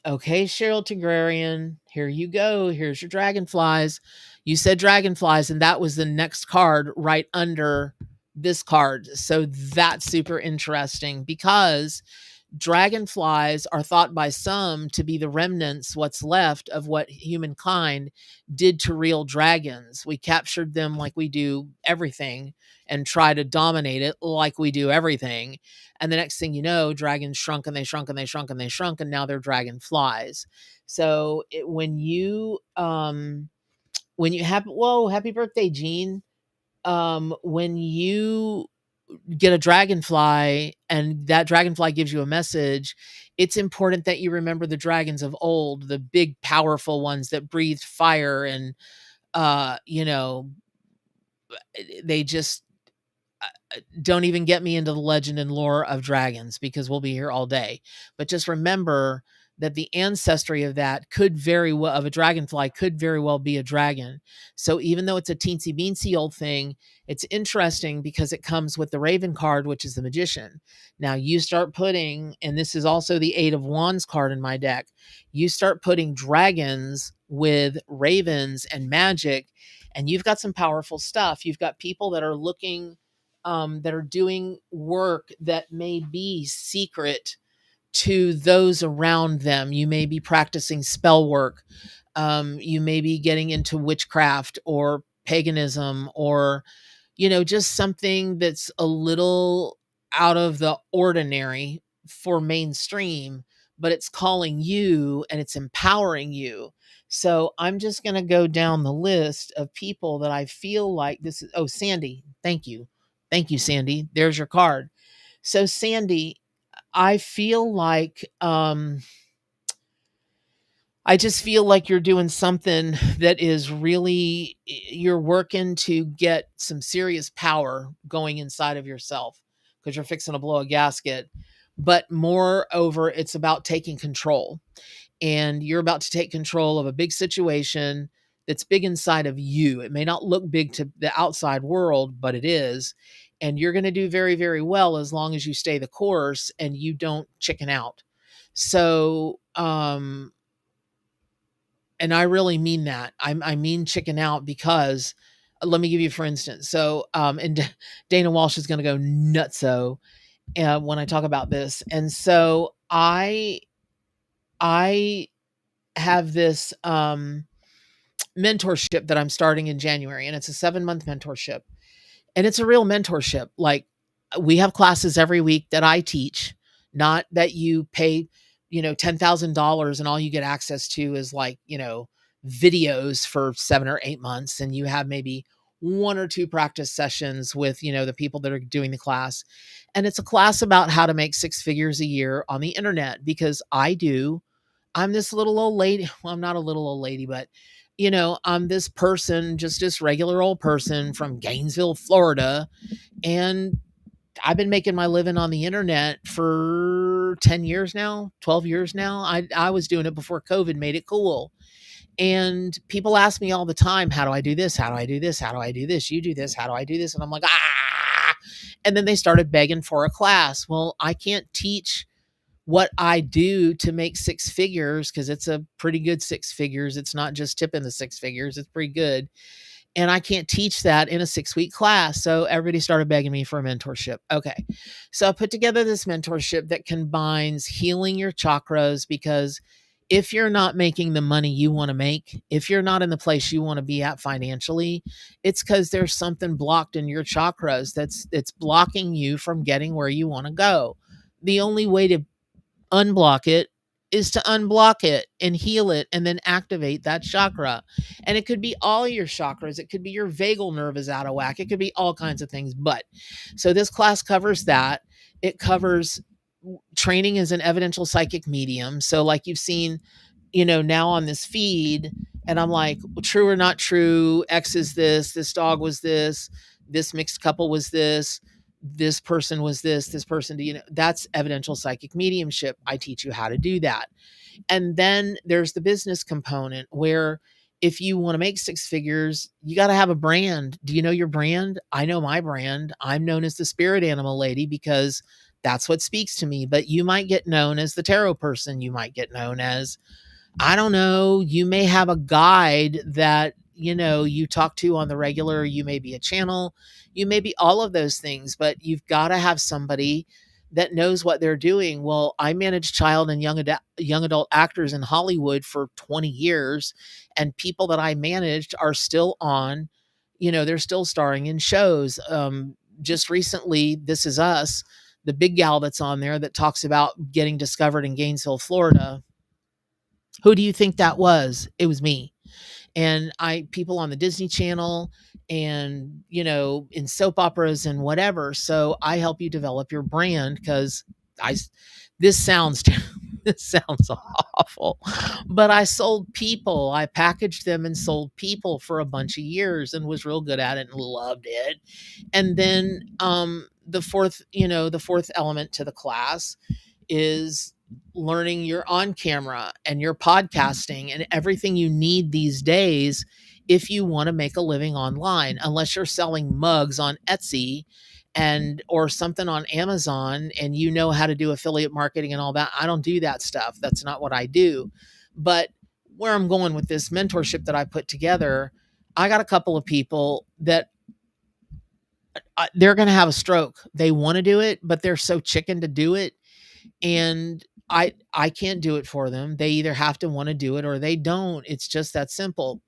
Okay, Cheryl Tigrarian, here you go. Here's your dragonflies. You said dragonflies, and that was the next card right under this card. So that's super interesting because dragonflies are thought by some to be the remnants, what's left of what humankind did to real dragons. We captured them like we do everything and try to dominate it like we do everything. And the next thing you know, dragons shrunk and they shrunk and they shrunk and they shrunk, and now they're dragonflies. So when you have, whoa, happy birthday, Jean. When you get a dragonfly and that dragonfly gives you a message, it's important that you remember the dragons of old, the big powerful ones that breathed fire and you know, they just don't even get me into the legend and lore of dragons because we'll be here all day. But just remember that the ancestry of that could very well, of a dragonfly, could very well be a dragon. So even though it's a teensy beansy old thing, it's interesting because it comes with the Raven card, which is the magician. Now you start putting, and this is also the Eight of Wands card in my deck, you start putting dragons with ravens and magic, and you've got some powerful stuff. You've got people that are looking that are doing work that may be secret to those around them. You may be practicing spell work. You may be getting into witchcraft or paganism or, just something that's a little out of the ordinary for mainstream, but it's calling you and it's empowering you. So I'm just going to go down the list of people that I feel like this is. Oh, Sandy. Thank you. Thank you, Sandy. There's your card. So, Sandy, I feel like I just feel like you're doing something that is really, you're working to get some serious power going inside of yourself because you're fixing to blow a gasket. But moreover, it's about taking control. And you're about to take control of a big situation that's big inside of you. It may not look big to the outside world, but it is. And you're going to do very, very well as long as you stay the course and you don't chicken out. So, and I really mean that. I mean chicken out because let me give you for instance. So, and Dana Walsh is going to go nutso when I talk about this. And so I have this mentorship that I'm starting in January, and it's a 7-month mentorship. And it's a real mentorship. Like, we have classes every week that I teach, not that you pay, $10,000 and all you get access to is like, videos for 7 or 8 months. And you have maybe 1 or 2 practice sessions with, the people that are doing the class. And it's a class about how to make 6 figures a year on the internet because I'm this little old lady. Well, I'm not a little old lady, but I'm this person, just this regular old person from Gainesville, Florida. And I've been making my living on the internet for 10 years now, 12 years now. I was doing it before COVID made it cool. And people ask me all the time, how do I do this? How do I do this? How do I do this? You do this. How do I do this? And I'm like, ah. And then they started begging for a class. Well, I can't teach what I do to make 6 figures because it's a pretty good 6 figures. It's not just tipping the 6 figures. It's pretty good. And I can't teach that in a 6-week class. So everybody started begging me for a mentorship. Okay. So I put together this mentorship that combines healing your chakras because if you're not making the money you want to make, if you're not in the place you want to be at financially, it's because there's something blocked in your chakras that's blocking you from getting where you want to go. The only way to unblock it is to unblock it and heal it and then activate that chakra. And it could be all your chakras. It could be your vagal nerve is out of whack. It could be all kinds of things. But so this class covers that. It covers training as an evidential psychic medium. So like you've seen, now on this feed, and I'm like, true or not true, X is this dog was this mixed couple was this person was this person, that's evidential psychic mediumship. I teach you how to do that. And then there's the business component where if you want to make 6 figures, you got to have a brand. Do you know your brand? I know my brand. I'm known as the spirit animal lady because That's what speaks to me. But you might get known as the tarot person. You might get known as, I don't know, you may have a guide that, you talk to on the regular. You may be a channel. You may be all of those things, but you've got to have somebody that knows what they're doing. Well, I managed child and young adult actors in Hollywood for 20 years, and people that I managed are still on, they're still starring in shows. Just recently, This Is Us, the big gal that's on there that talks about getting discovered in Gainesville, Florida. Who do you think that was? It was me. And people on the Disney Channel and, in soap operas and whatever. So I help you develop your brand because I, this sounds, this sounds awful, but I sold people. I packaged them and sold people for a bunch of years and was real good at it and loved it. And then, the fourth element to the class is learning your on camera and your podcasting and everything you need these days if you want to make a living online, unless you're selling mugs on Etsy and or something on Amazon and you know how to do affiliate marketing and all that. I don't do that stuff. That's not what I do. But where I'm going with this mentorship that I put together, I got a couple of people that they're going to have a stroke. They want to do it, but they're so chicken to do it, and I can't do it for them. They either have to want to do it or they don't. It's just that simple.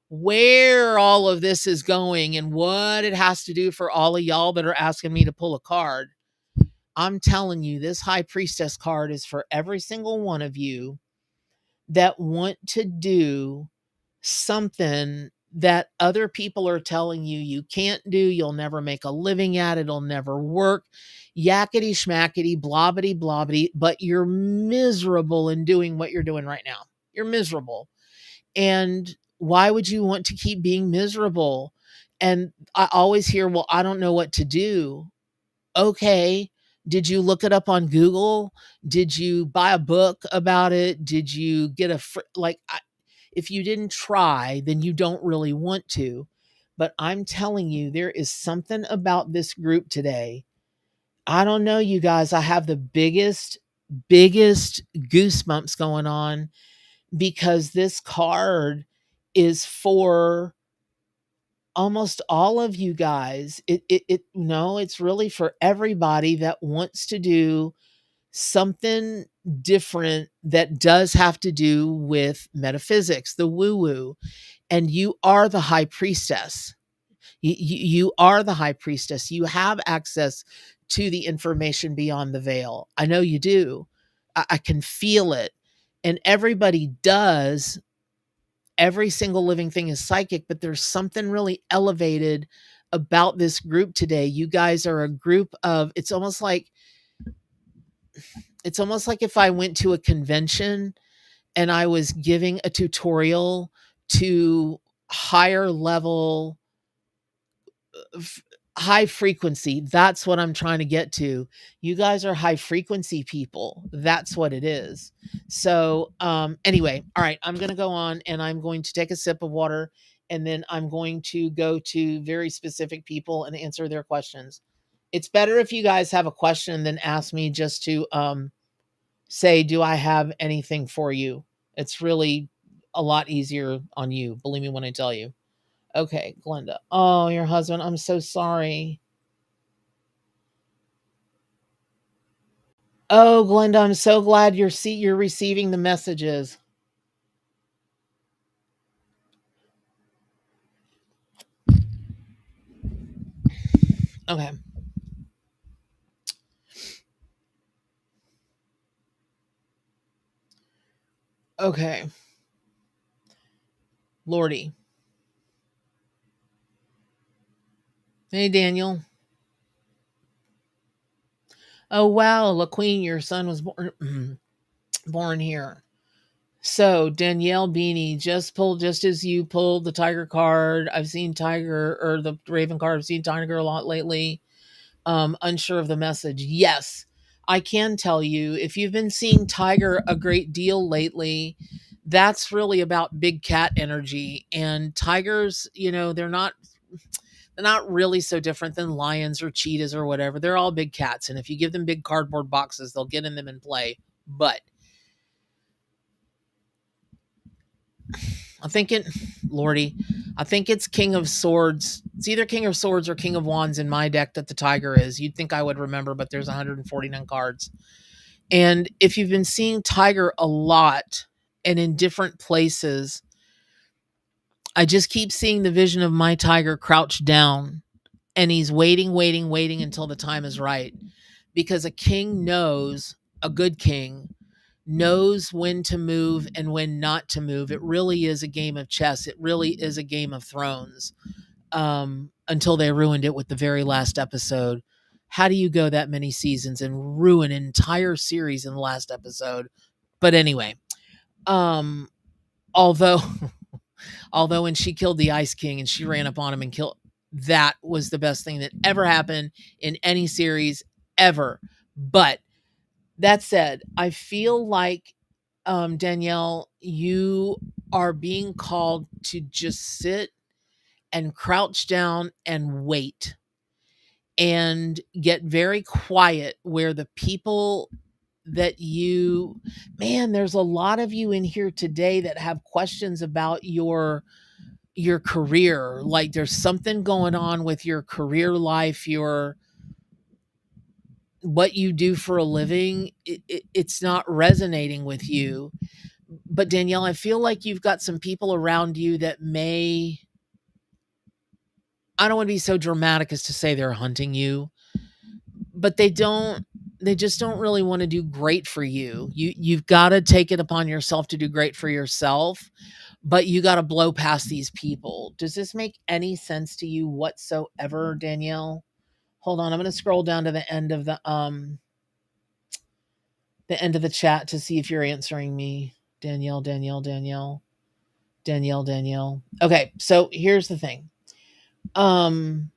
Where all of this is going and what it has to do for all of y'all that are asking me to pull a card, I'm telling you, this high priestess card is for every single one of you that want to do something that other people are telling you you can't do, you'll never make a living at, it'll never work, yakety schmackety, blobbity blobbity, but you're miserable in doing what you're doing right now. You're miserable. And why would you want to keep being miserable? And I always hear, well, I don't know what to do. Okay. Did you look it up on Google? Did you buy a book about it? Did you get if you didn't try, then you don't really want to. But I'm telling you, there is something about this group today. I don't know, you guys. I have the biggest goosebumps going on because this card is for almost all of you guys. No, it's really for everybody that wants to do something different that does have to do with metaphysics, the woo woo. And you are the high priestess. You are the high priestess. You have access to the information beyond the veil. I know you do. I can feel it. And everybody does. Every single living thing is psychic, but there's something really elevated about this group today. You guys are a group of, it's almost like if I went to a convention and I was giving a tutorial to higher level, high frequency. That's what I'm trying to get to. You guys are high frequency people. That's what it is. So, anyway, all right, I'm going to go on and I'm going to take a sip of water and then I'm going to go to very specific people and answer their questions. It's better if you guys have a question than ask me just to, say, do I have anything for you? It's really a lot easier on you. Believe me when I tell you. Okay, Glenda. Oh, your husband. I'm so sorry. Oh, Glenda, I'm so glad you're receiving the messages. Okay. Okay. Lordy. Hey, Daniel. Oh, wow, LaQueen, your son was born born here. So Danielle Beanie just as you pulled the Tiger card. I've seen Tiger or the Raven card. I've seen Tiger a lot lately. Unsure of the message. Yes, I can tell you if you've been seeing Tiger a great deal lately, that's really about big cat energy. And tigers, they're not They're not really so different than lions or cheetahs or whatever. They're all big cats. And if you give them big cardboard boxes, they'll get in them and play. But I'm thinking, Lordy, I think it's King of Swords. It's either King of Swords or King of Wands in my deck that the tiger is. You'd think I would remember, but there's 149 cards. And if you've been seeing tiger a lot and in different places, I just keep seeing the vision of my tiger crouched down, and he's waiting until the time is right. Because a king knows, a good king knows when to move and when not to move. It really is a game of chess. It really is a Game of Thrones. Until they ruined it with the very last episode. How do you go that many seasons and ruin an entire series in the last episode? But anyway, although although when she killed the Ice King and she ran up on him and killed, that was the best thing that ever happened in any series ever. But that said, I feel like, Danielle, you are being called to just sit and crouch down and wait and get very quiet, where the people that you, man, there's a lot of you in here today that have questions about your career. Like there's something going on with your career life, your what you do for a living. It's not resonating with you. But Danielle, I feel like you've got some people around you that may, I don't want to be so dramatic as to say they're hunting you, but they just don't really want to do great for you. You've got to take it upon yourself to do great for yourself, but you got to blow past these people. Does this make any sense to you whatsoever, Danielle? Hold on, I'm going to scroll down to the end of the chat to see if you're answering me. Danielle. Okay, so here's the thing. I'm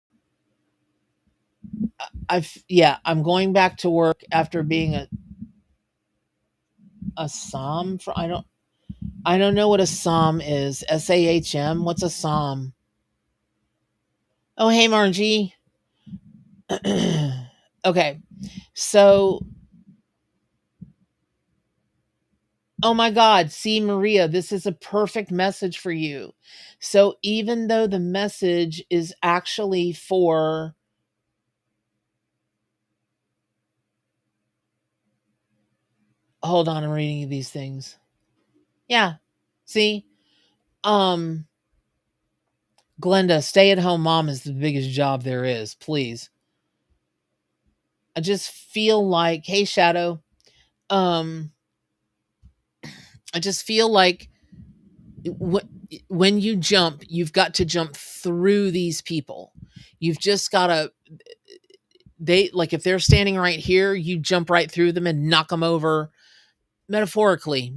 going back to work after being a SOM for I don't know what a SOM is. SAHM? What's a SOM? Oh, hey Margie. Okay. So, oh my God, see Maria, this is a perfect message for you. So even though the message is actually for, hold on, I'm reading these things. Yeah. See? Glenda, stay at home mom is the biggest job there is, please. I just feel like, hey Shadow, um I just feel like when you jump, you've got to jump through these people. You've just got to, they, like if they're standing right here, you jump right through them and knock them over, metaphorically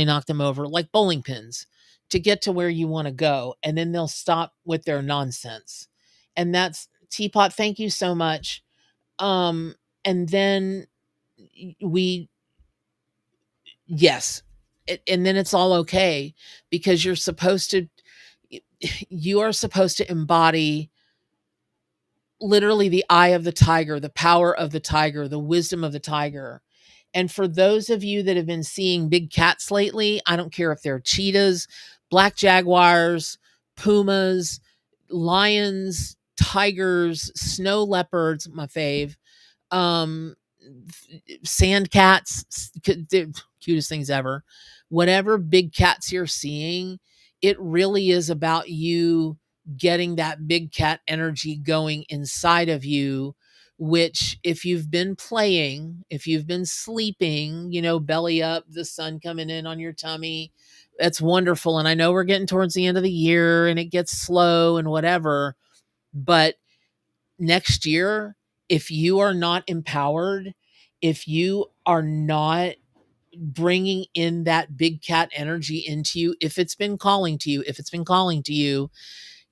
knock them over like bowling pins to get to where you want to go. And then they'll stop with their nonsense. And that's Teapot. Thank you so much. And then we, yes. And then it's all okay because you are supposed to embody literally the eye of the tiger, the power of the tiger, the wisdom of the tiger. And for those of you that have been seeing big cats lately, I don't care if they're cheetahs, black jaguars, pumas, lions, tigers, snow leopards, my fave, um, sand cats, the cutest things ever. Whatever big cats you're seeing, it really is about you getting that big cat energy going inside of you, which if you've been playing, if you've been sleeping, belly up, the sun coming in on your tummy, that's wonderful. And I know we're getting towards the end of the year and it gets slow and whatever, but next year, if you are not empowered, if you are not bringing in that big cat energy into you, if it's been calling to you,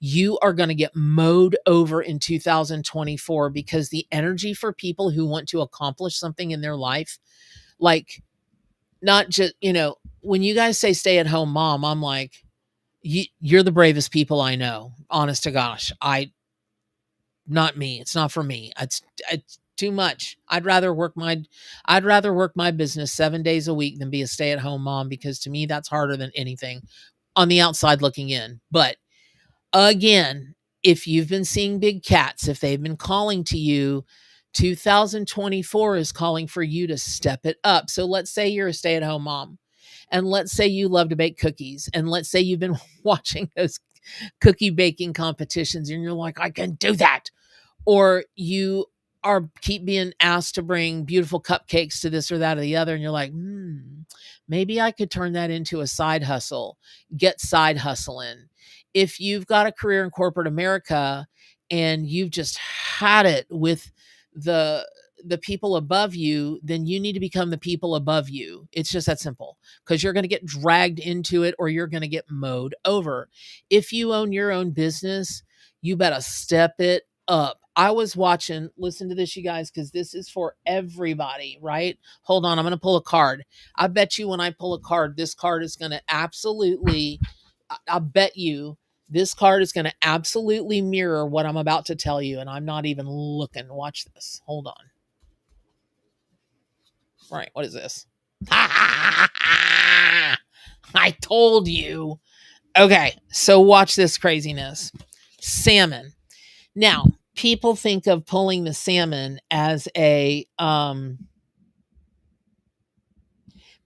you are going to get mowed over in 2024 because the energy for people who want to accomplish something in their life, like not just, when you guys say stay at home mom, I'm like, you're the bravest people I know. Honest to gosh. not me. It's not for me. It's too much. I'd rather work my business 7 days a week than be a stay-at-home mom, because to me that's harder than anything on the outside looking in. But again, if you've been seeing big cats, if they've been calling to you, 2024 is calling for you to step it up. So let's say you're a stay-at-home mom, and let's say you love to bake cookies, and let's say you've been watching those cookie baking competitions and you're like, I can do that. Or you are keep being asked to bring beautiful cupcakes to this or that or the other, and you're like, maybe I could turn that into a side hustle. Get side hustling. If you've got a career in corporate America and you've just had it with the the people above you, then you need to become the people above you. It's just that simple, because you're going to get dragged into it or you're going to get mowed over. If you own your own business, you better step it up. I was watching, listen to this, you guys, because this is for everybody, right? Hold on, I'm going to pull a card. I bet you when I pull a card, this card is going to absolutely, I bet you this card is going to absolutely mirror what I'm about to tell you. And I'm not even looking. Watch this. Hold on. Right. What is this? I told you. Okay. So watch this craziness. Salmon. Now, people think of pulling the salmon as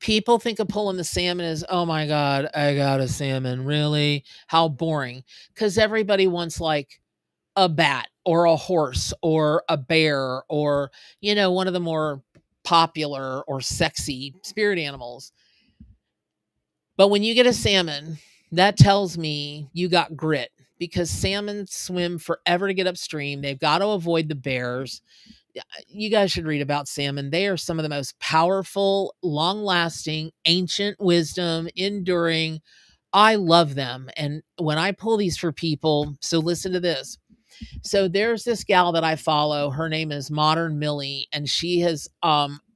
people think of pulling the salmon as, oh my God, I got a salmon. Really? How boring. Because everybody wants like a bat or a horse or a bear or, one of the more popular or sexy spirit animals. But when you get a salmon, that tells me you got grit, because salmon swim forever to get upstream. They've got to avoid the bears. You guys should read about salmon. They are some of the most powerful, long lasting, ancient wisdom, enduring. I love them. And when I pull these for people, so listen to this. So there's this gal that I follow. Her name is Modern Millie, and she has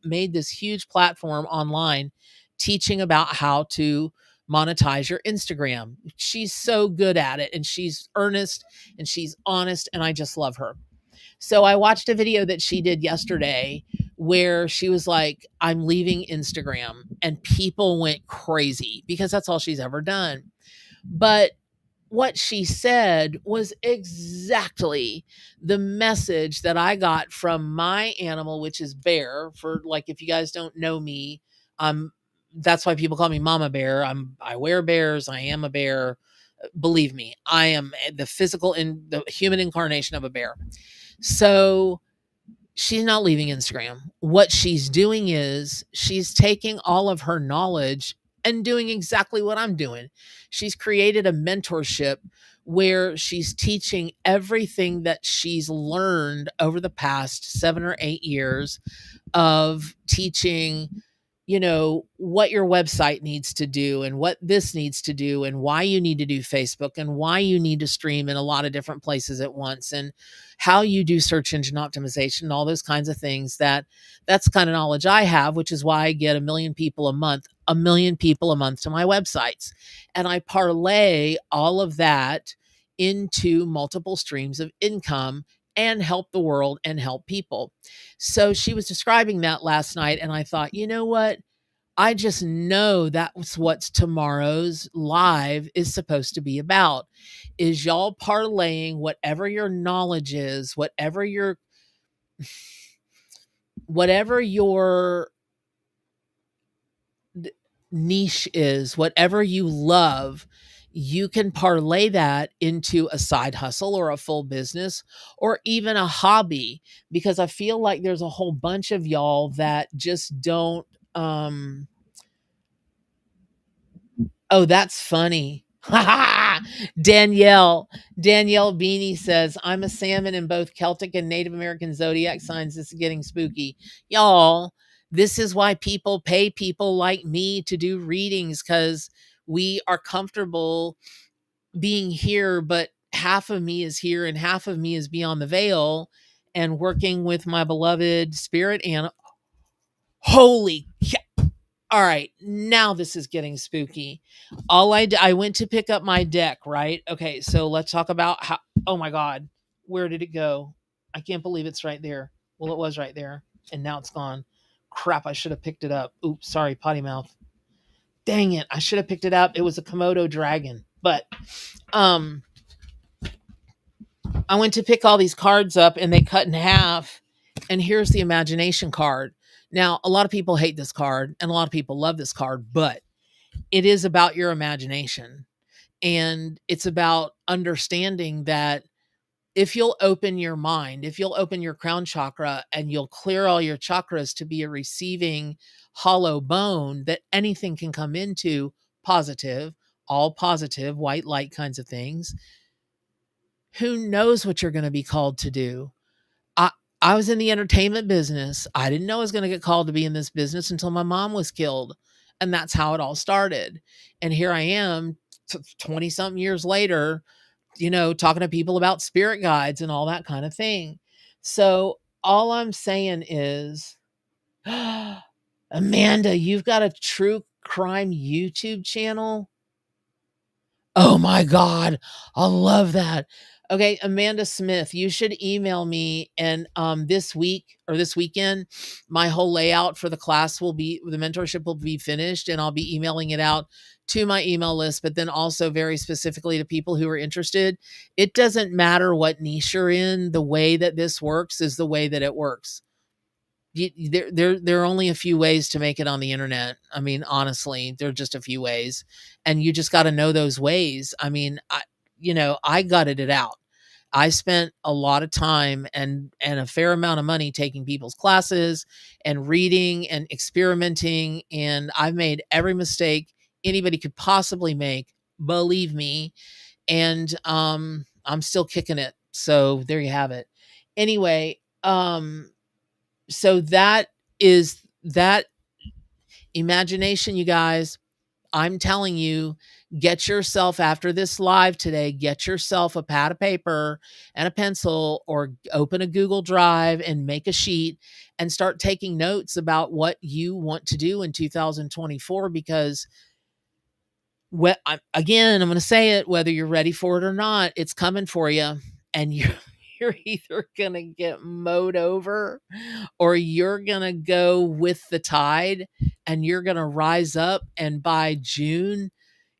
made this huge platform online teaching about how to monetize your Instagram. She's so good at it, and she's earnest and she's honest, and I just love her. So I watched a video that she did yesterday where she was like, I'm leaving Instagram, and people went crazy because that's all she's ever done. But what she said was exactly the message that I got from my animal, which is bear. For like, if you guys don't know me, that's why people call me Mama Bear. I wear bears. I am a bear. Believe me, I am the physical and the human incarnation of a bear. So she's not leaving Instagram. What she's doing is she's taking all of her knowledge and doing exactly what I'm doing. She's created a mentorship where she's teaching everything that she's learned over the past 7 or 8 years of teaching, what your website needs to do and what this needs to do and why you need to do Facebook and why you need to stream in a lot of different places at once and how you do search engine optimization, all those kinds of things. That's the kind of knowledge I have, which is why I get 1 million people a month to my websites. And I parlay all of that into multiple streams of income and help the world and help people. So she was describing that last night, and I thought, you know what? I just know that's what tomorrow's live is supposed to be about, is y'all parlaying whatever your knowledge is, whatever your niche is, whatever you love, you can parlay that into a side hustle or a full business or even a hobby, because I feel like there's a whole bunch of y'all that just don't oh, that's funny. Danielle Danielle Beanie says, I'm a salmon in both Celtic and Native American zodiac signs. This is getting spooky. Y'all, this is why people pay people like me to do readings, because we are comfortable being here, but half of me is here and half of me is beyond the veil and working with my beloved spirit. And holy all right, now this is getting spooky. I went to pick up my deck, right? Okay, so let's talk about how, oh my God, where did it go? I can't believe it's right there. Well, it was right there, and now it's gone. Crap, I should have picked it up. Oops, sorry, potty mouth. Dang it, I should have picked it up. It was a Komodo dragon. But um I went to pick all these cards up and they cut in half. And here's the imagination card. Now, a lot of people hate this card and a lot of people love this card, but it is about your imagination. And it's about understanding that if you'll open your mind, if you'll open your crown chakra and you'll clear all your chakras to be a receiving hollow bone that anything can come into positive, all positive, white light kinds of things, who knows what you're going to be called to do? I, I was in the entertainment business. I didn't know I was going to get called to be in this business until my mom was killed. And that's how it all started. And here I am 20 something years later, talking to people about spirit guides and all that kind of thing. So all I'm saying is, Amanda, you've got a true crime YouTube channel. Oh my God. I love that. Okay, Amanda Smith, you should email me. And this week or this weekend, my whole layout for the mentorship will be finished, and I'll be emailing it out to my email list, but then also very specifically to people who are interested. It doesn't matter what niche you're in. The way that this works is the way that it works. There are only a few ways to make it on the internet. I mean, honestly, there are just a few ways, and you just got to know those ways. I mean, I gutted it out. I spent a lot of time and a fair amount of money taking people's classes and reading and experimenting, and I've made every mistake anybody could possibly make, believe me. And I'm still kicking it. So there you have it. Anyway, so that is that imagination, you guys. I'm telling you, get yourself, after this live today, get yourself a pad of paper and a pencil, or open a Google Drive and make a sheet and start taking notes about what you want to do in 2024. Because again, I'm going to say it, whether you're ready for it or not, it's coming for you. And you're either going to get mowed over, or you're going to go with the tide and you're going to rise up. And by June,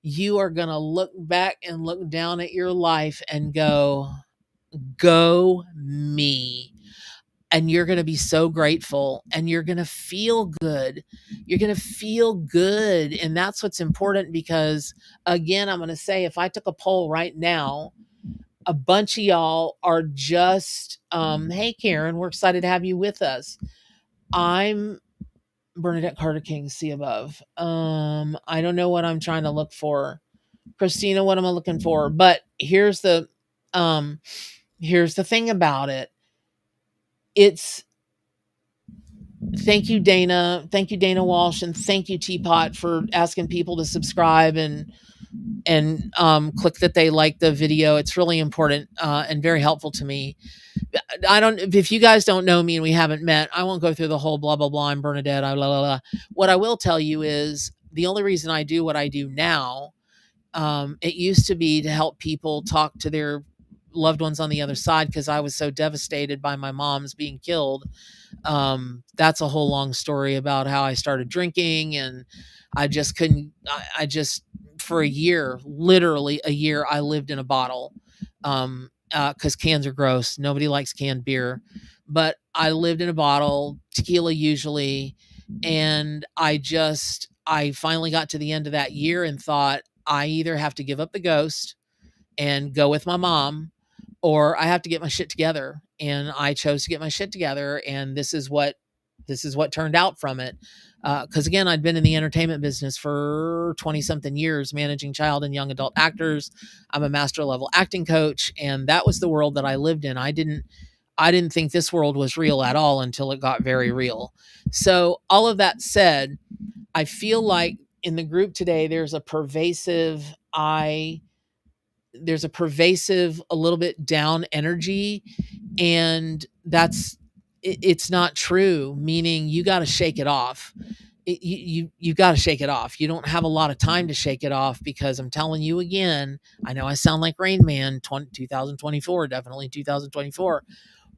you are going to look back and look down at your life and go me. And you're going to be so grateful, and you're going to feel good. You're going to feel good. And that's what's important, because again, I'm going to say, if I took a poll right now, a bunch of y'all are just, hey, Karen, we're excited to have you with us. I'm Bernadette Carter King, see above. I don't know what I'm trying to look for. Christina, what am I looking for? But here's the thing about it. It's, thank you, Dana. Thank you, Dana Walsh. And thank you, Teapot, for asking people to subscribe and click that they like the video. It's really important and very helpful to me. If you guys don't know me and we haven't met, I won't go through the whole blah, blah, blah. I'm Bernadette. Blah, blah, blah. What I will tell you is the only reason I do what I do now, it used to be to help people talk to their loved ones on the other side, because I was so devastated by my mom's being killed. That's a whole long story about how I started drinking, and I just couldn't, I just, for a year, literally a year, I lived in a bottle. Cause cans are gross. Nobody likes canned beer, but I lived in a bottle, tequila usually. And I finally got to the end of that year and thought, I either have to give up the ghost and go with my mom, or I have to get my shit together. And I chose to get my shit together. And this is what turned out from it. Cause again, I'd been in the entertainment business for 20 something years, managing child and young adult actors. I'm a master level acting coach. And that was the world that I lived in. I didn't think this world was real at all until it got very real. So all of that said, I feel like in the group today, there's a pervasive, a little bit down energy, and it's not true, meaning you got to shake it off. You got to shake it off. You don't have a lot of time to shake it off, because I'm telling you again, I know I sound like Rain Man, 2024, definitely 2024.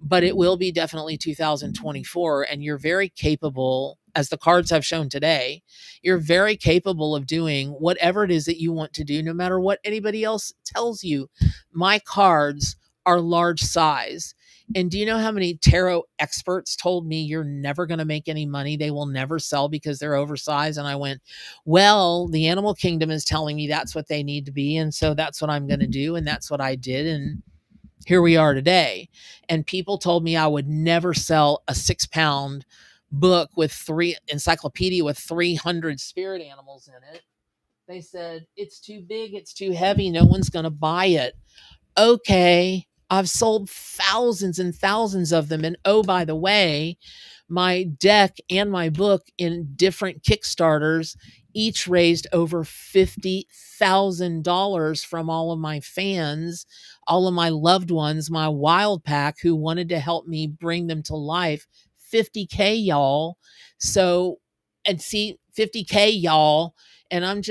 but it will be definitely 2024. And you're very capable, as the cards have shown today, you're very capable of doing whatever it is that you want to do, no matter what anybody else tells you. My cards are large size. And do you know how many tarot experts told me you're never going to make any money? They will never sell because they're oversized. And I went, well, the animal kingdom is telling me that's what they need to be. And so that's what I'm going to do. And that's what I did. And here we are today. And people told me I would never sell a 6-pound book with encyclopedia with 300 spirit animals in it. They said, it's too big, it's too heavy, no one's going to buy it. Okay, I've sold thousands and thousands of them. And oh, by the way, my deck and my book in different Kickstarters each raised over $50,000 from all of my fans, all of my loved ones, my wild pack who wanted to help me bring them to life. 50K, y'all. So, and see, 50K, y'all. And I'm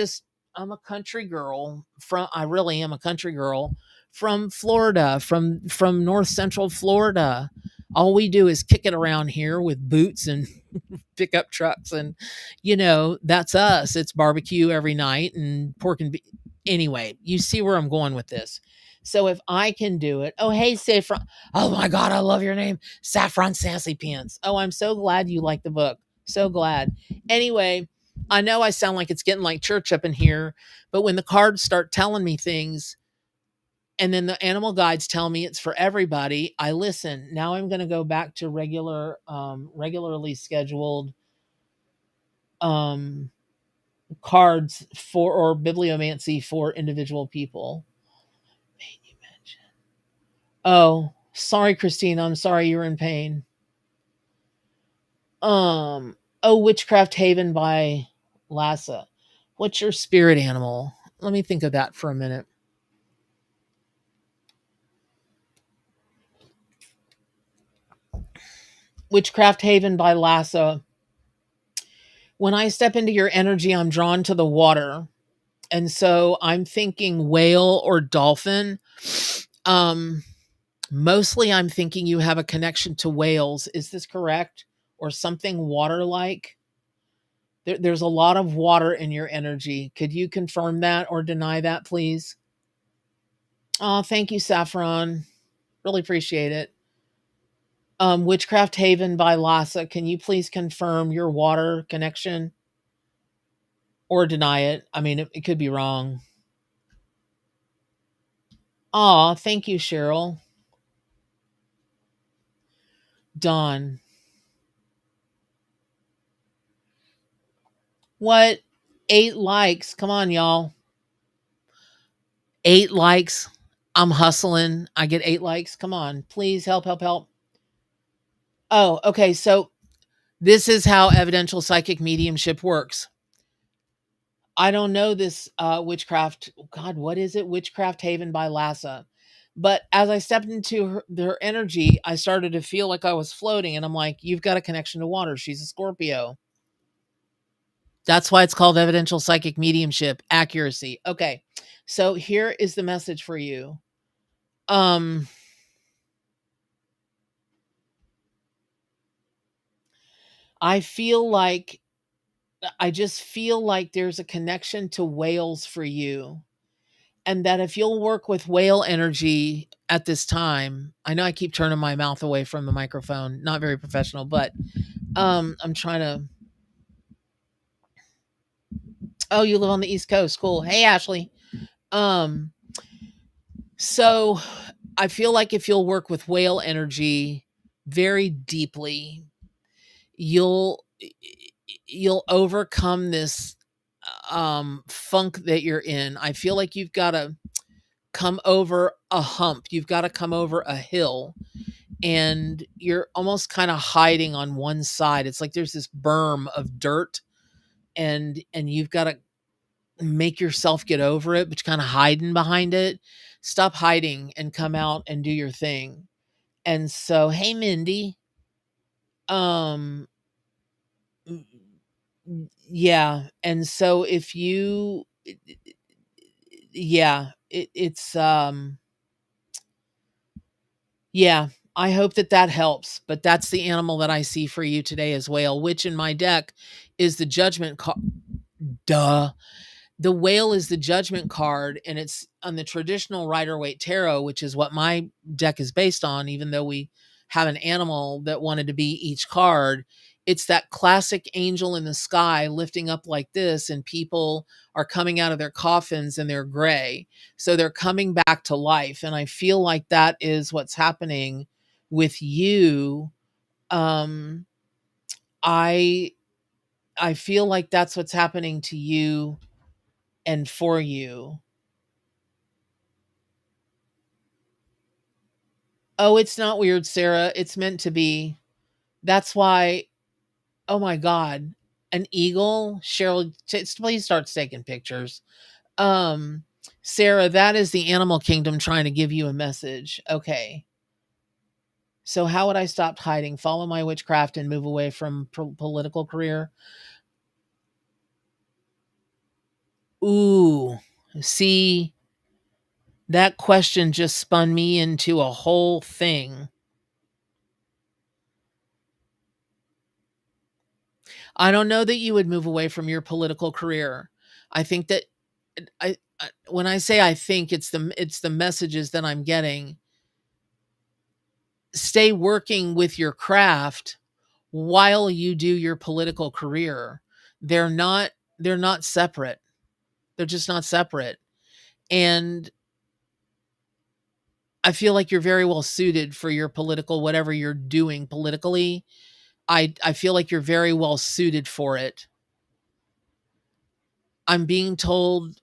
a country girl I really am a country girl from Florida, from North Central Florida. All we do is kick it around here with boots and pickup trucks, and that's us. It's barbecue every night and pork and anyway, you see where I'm going with this. So if I can do it, oh hey Saffron, oh my god, I love your name, Saffron Sassy Pants. Oh, I'm so glad you like the book. So glad. Anyway, I know I sound like it's getting like church up in here, but when the cards start telling me things, and then the animal guides tell me it's for everybody, I listen. Now I'm going to go back to regularly scheduled um, cards for, or bibliomancy for individual people. Oh, sorry, Christine. I'm sorry you're in pain. Oh, Witchcraft Haven by Lassa. What's your spirit animal? Let me think of that for a minute. Witchcraft Haven by Lassa. When I step into your energy, I'm drawn to the water. And so I'm thinking whale or dolphin. Um, Mostly I'm thinking you have a connection to whales. Is this correct? Or something water like? There's a lot of water in your energy. Could you confirm that or deny that, please? Oh, thank you, Saffron. Really appreciate it. Witchcraft Haven by Lassa. Can you please confirm your water connection or deny it? I mean, it could be wrong. Aw, thank you, Cheryl. Dawn. What? 8 likes. Come on, y'all. 8 likes. I'm hustling. I get 8 likes. Come on. Please help, help, help. Oh, okay. So this is how evidential psychic mediumship works. I don't know this witchcraft. God, what is it? Witchcraft Haven by Lassa. But as I stepped into her energy, I started to feel like I was floating. And I'm like, you've got a connection to water. She's a Scorpio. That's why it's called evidential psychic mediumship accuracy. Okay. So here is the message for you. Um, I feel like I just feel like there's a connection to whales for you. And that if you'll work with whale energy at this time, I know I keep turning my mouth away from the microphone, not very professional, but I'm trying to. Oh, you live on the East Coast. Cool. Hey, Ashley. Um, so I feel like if you'll work with whale energy very deeply, you'll you'll overcome this funk that you're in. I feel like you've got to come over a hump. You've got to come over a hill, and you're almost kind of hiding on one side. It's like there's this berm of dirt, and you've got to make yourself get over it, but you're kind of hiding behind it. Stop hiding and come out and do your thing. And so, hey Mindy, um yeah, and so if you yeah, it's yeah, I hope that that helps, but that's the animal that I see for you today as whale, which in my deck is the judgment card. Duh. The whale is the judgment card, and it's on the traditional Rider-Waite tarot, which is what my deck is based on, even though we have an animal that wanted to be each card. It's that classic angel in the sky lifting up like this, and people are coming out of their coffins and they're gray. So they're coming back to life. And I feel like that is what's happening with you. Um, I I feel like that's what's happening to you and for you. Oh, it's not weird, Sarah. It's meant to be. That's why, oh my God, an eagle. Cheryl, please start taking pictures. Um, Sarah, that is the animal kingdom trying to give you a message. Okay. So, how would I stop hiding? Follow my witchcraft and move away from political career? Ooh, see, that question just spun me into a whole thing. I don't know that you would move away from your political career. I think that when I say I think, it's the messages that I'm getting. Stay working with your craft while you do your political career. They're not they're not separate. They're just not separate. And I feel like you're very well suited for your political whatever you're doing politically. I feel like you're very well suited for it. I'm being told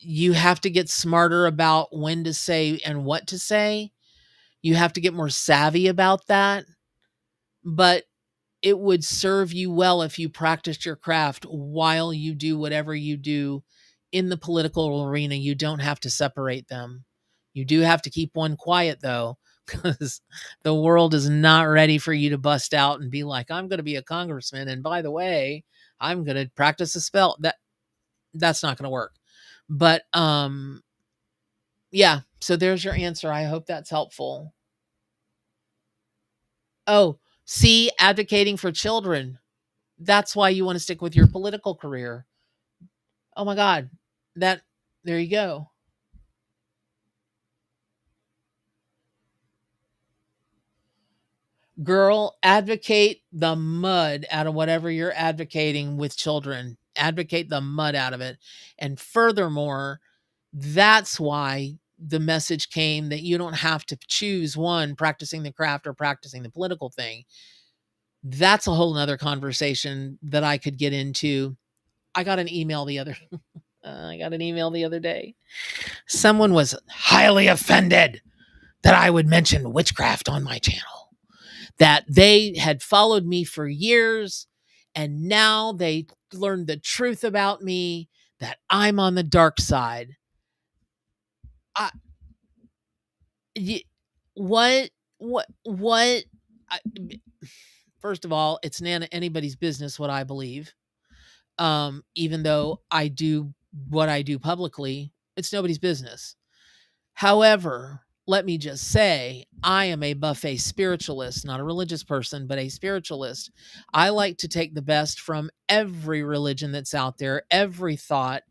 you have to get smarter about when to say and what to say. You have to get more savvy about that. But it would serve you well if you practiced your craft while you do whatever you do in the political arena. You don't have to separate them. You do have to keep one quiet though, because the world is not ready for you to bust out and be like, I'm going to be a congressman. And by the way, I'm going to practice a spell. That's not going to work. But yeah, so there's your answer. I hope that's helpful. Oh, see, advocating for children. That's why you want to stick with your political career. Oh my God. That there you go. Girl, advocate the mud out of whatever you're advocating with children. Advocate the mud out of it. And furthermore, that's why the message came that you don't have to choose one, practicing the craft or practicing the political thing. That's a whole nother conversation that I could get into. I got an email the other I got an email the other day. Someone was highly offended that I would mention witchcraft on my channel. That they had followed me for years and now they learned the truth about me, that I'm on the dark side. I, y- what I, first of all, it's none anybody's business what I believe. Even though I do what I do publicly, it's nobody's business. However, let me just say, I am a buffet spiritualist, not a religious person, but a spiritualist. I like to take the best from every religion that's out there, every thought,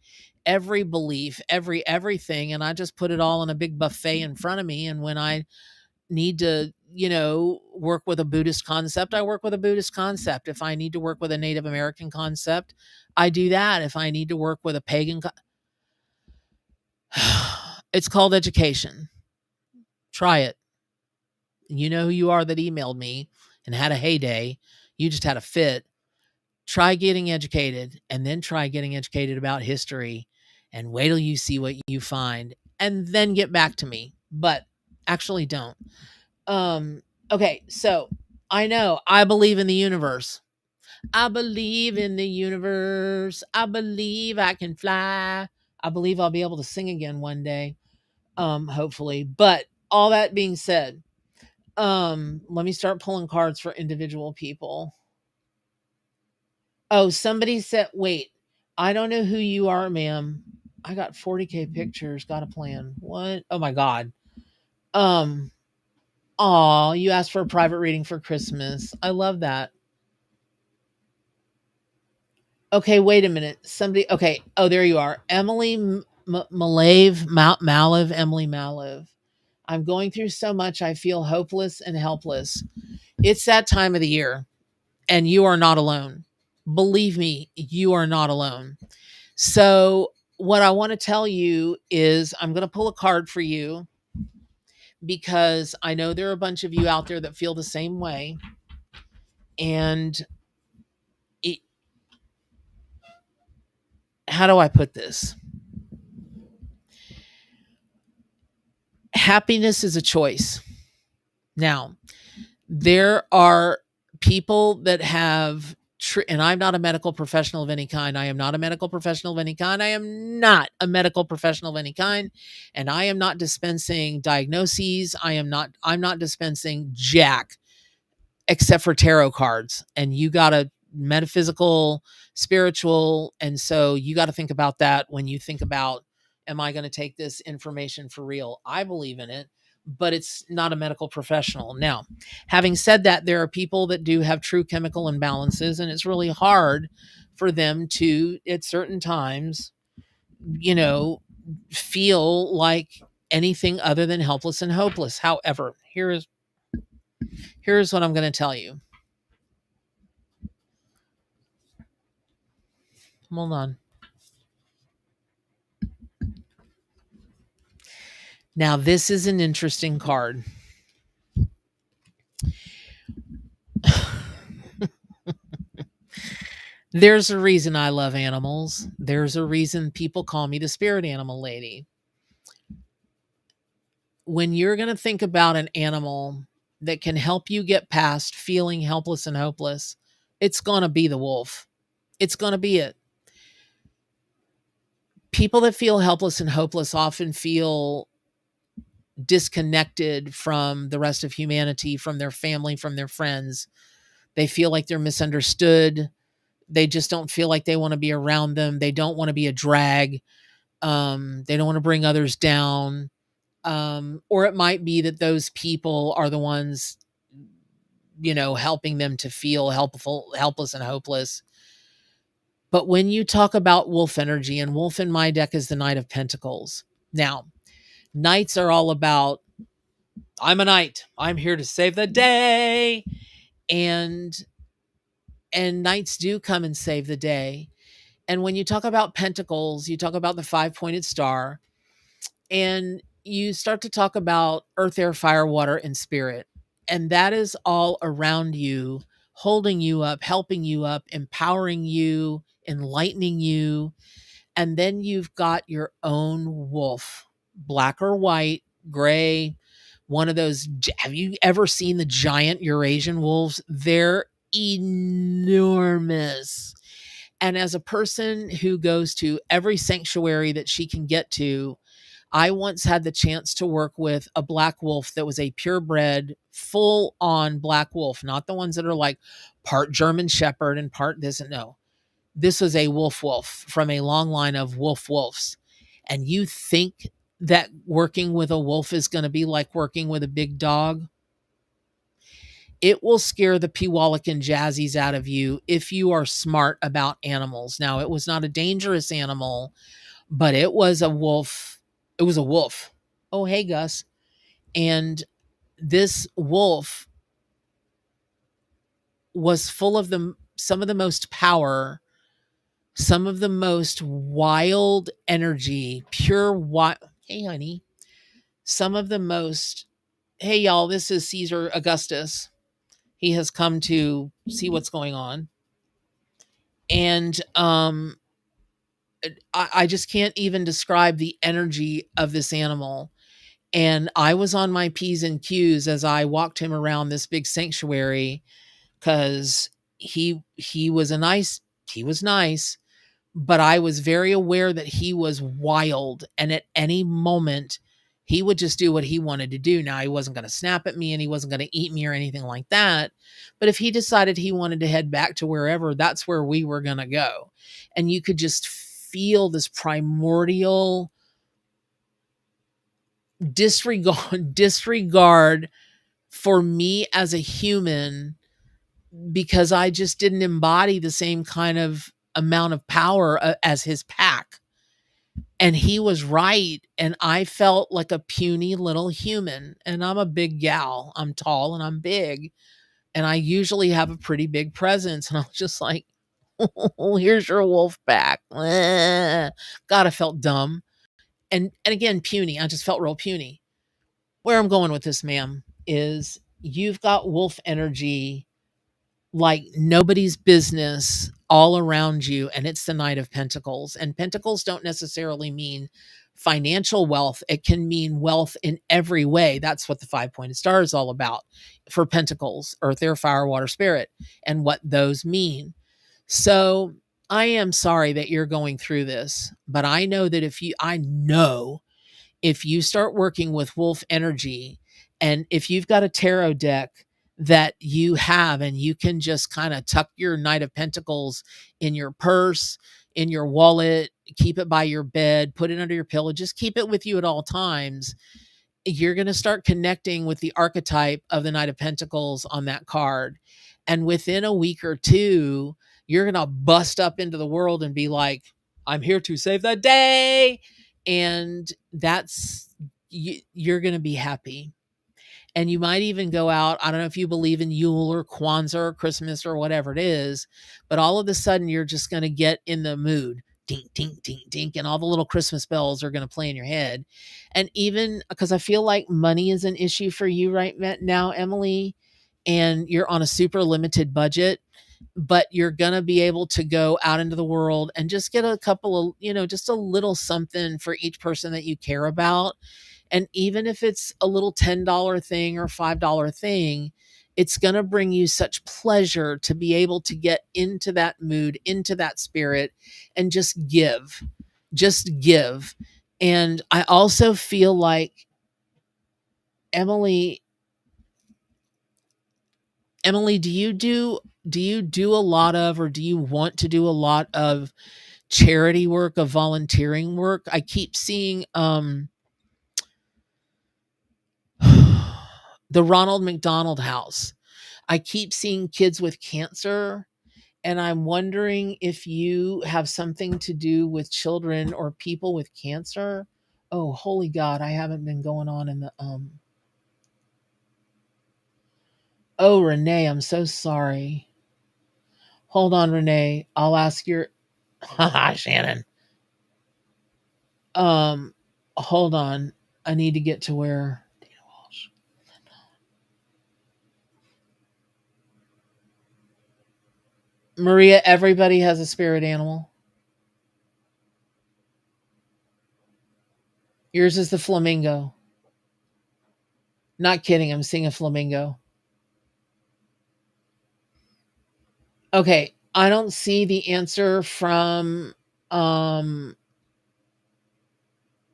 every belief, everything, and I just put it all in a big buffet in front of me. And when I need to, work with a Buddhist concept, I work with a Buddhist concept. If I need to work with a Native American concept, I do that. If I need to work with a pagan, it's called education. Try it. You know who you are that emailed me and had a heyday. You just had a fit. Try getting educated and then try getting educated about history and wait till you see what you find and then get back to me. But actually don't. Okay, so I know I believe in the universe. I believe in the universe. I believe I can fly. I believe I'll be able to sing again one day. Hopefully. But all that being said, let me start pulling cards for individual people. Oh, somebody said, wait, I don't know who you are, ma'am. I got 40K pictures, got a plan. What? Oh my God. Um, aw, you asked for a private reading for Christmas. I love that. Okay, wait a minute. Somebody, okay. Oh, there you are. Emily Maliv, Emily Maliv. I'm going through so much. I feel hopeless and helpless. It's that time of the year, and you are not alone. Believe me, you are not alone. So, what I want to tell you is I'm going to pull a card for you because I know there are a bunch of you out there that feel the same way. And it, how do I put this? Happiness is a choice. Now, there are people that have, and I'm not a medical professional of any kind. I am not a medical professional of any kind. I am not a medical professional of any kind. And I am not dispensing diagnoses. I'm not dispensing jack except for tarot cards. And you got a metaphysical, spiritual. And so you got to think about that when you think about, am I going to take this information for real? I believe in it, but it's not a medical professional. Now, having said that, there are people that do have true chemical imbalances, and it's really hard for them to, at certain times, you know, feel like anything other than helpless and hopeless. However, here's what I'm going to tell you. Hold on. Now, this is an interesting card. There's a reason I love animals. There's a reason people call me the spirit animal lady. When you're going to think about an animal that can help you get past feeling helpless and hopeless, it's going to be the wolf. It's going to be it. People that feel helpless and hopeless often feel disconnected from the rest of humanity, from their family, from their friends. They feel like they're misunderstood. They just don't feel like they want to be around them. They don't want to be a drag. They don't want to bring others down. Or it might be that those people are the ones, helping them to feel helpless and hopeless. But when you talk about wolf energy, and wolf in my deck is the Knight of Pentacles. Now, knights are all about, I'm a knight. I'm here to save the day. And knights do come and save the day. And when you talk about pentacles, you talk about the 5-pointed star, and you start to talk about earth, air, fire, water, and spirit. And that is all around you, holding you up, helping you up, empowering you, enlightening you. And then you've got your own wolf, black or white, gray, one of those. Have you ever seen the giant Eurasian wolves? They're enormous. And as a person who goes to every sanctuary that she can get to, I once had the chance to work with a black wolf that was a purebred, full on black wolf, not the ones that are like part German Shepherd and part this and no. This was a wolf from a long line of wolves. And you think that working with a wolf is going to be like working with a big dog? It will scare the Peewallican jazzies out of you if you are smart about animals. Now, it was not a dangerous animal, but it was a wolf. It was a wolf. Oh, hey, Gus. And this wolf was full of some of the most power, some of the most wild energy, pure wild. Hey, honey. Some of the most, hey, y'all, this is Caesar Augustus. He has come to see what's going on. And I just can't even describe the energy of this animal. And I was on my P's and Q's as I walked him around this big sanctuary, because he was nice, but I was very aware that he was wild, and at any moment he would just do what he wanted to do. Now, he wasn't going to snap at me, and he wasn't going to eat me or anything like that. But if he decided he wanted to head back to wherever, that's where we were going to go. And you could just feel this primordial disregard for me as a human, because I just didn't embody the same kind of amount of power as his pack. And he was right. And I felt like a puny little human. And I'm a big gal. I'm tall and I'm big. And I usually have a pretty big presence. And I was just like, oh, here's your wolf pack. God, I felt dumb. And again, puny. I just felt real puny. Where I'm going with this, ma'am, is you've got wolf energy like nobody's business all around you, and it's the Knight of Pentacles. And pentacles don't necessarily mean financial wealth. It can mean wealth in every way. That's what the 5-pointed star is all about for pentacles: earth, air, fire, water, spirit, and what those mean. So I am sorry that you're going through this, but I know that I know if you start working with wolf energy, and if you've got a tarot deck that you have, and you can just kind of tuck your Knight of Pentacles in your purse, in your wallet, keep it by your bed, put it under your pillow, just keep it with you at all times, you're going to start connecting with the archetype of the Knight of Pentacles on that card. And within a week or two, you're going to bust up into the world and be like, I'm here to save the day. And you're going to be happy. And you might even go out. I don't know if you believe in Yule or Kwanzaa or Christmas or whatever it is, but all of a sudden you're just going to get in the mood. Dink, dink, dink, dink. And all the little Christmas bells are going to play in your head. And even because I feel like money is an issue for you right now, Emily, and you're on a super limited budget, but you're going to be able to go out into the world and just get a couple of, just a little something for each person that you care about. And even if it's a little $10 thing or $5 thing, it's going to bring you such pleasure to be able to get into that mood, into that spirit, and just give. Just give. And I also feel like Emily, do you do a lot of, or do you want to do a lot of charity work, of volunteering work? I keep seeing the Ronald McDonald House. I keep seeing kids with cancer, and I'm wondering if you have something to do with children or people with cancer. Oh, holy God, I haven't been going on in the Oh, Renee, I'm so sorry. Hold on, Renee. I'll ask your haha, Shannon. Um hold on. I need to get to where Dana Walsh. Maria, everybody has a spirit animal. Yours is the flamingo. Not kidding, I'm seeing a flamingo. Okay, I don't see the answer from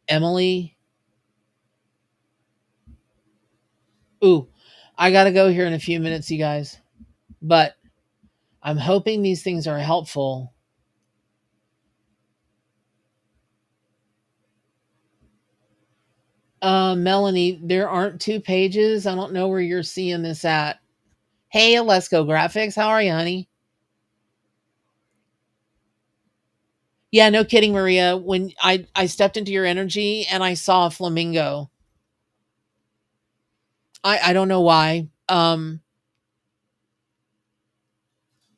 Emily. Ooh, I got to go here in a few minutes, you guys. But I'm hoping these things are helpful. Melanie, there aren't 2 pages. I don't know where you're seeing this at. Hey, Alesco Graphics, how are you, honey? Yeah, no kidding, Maria. When I stepped into your energy and I saw a flamingo. I don't know why.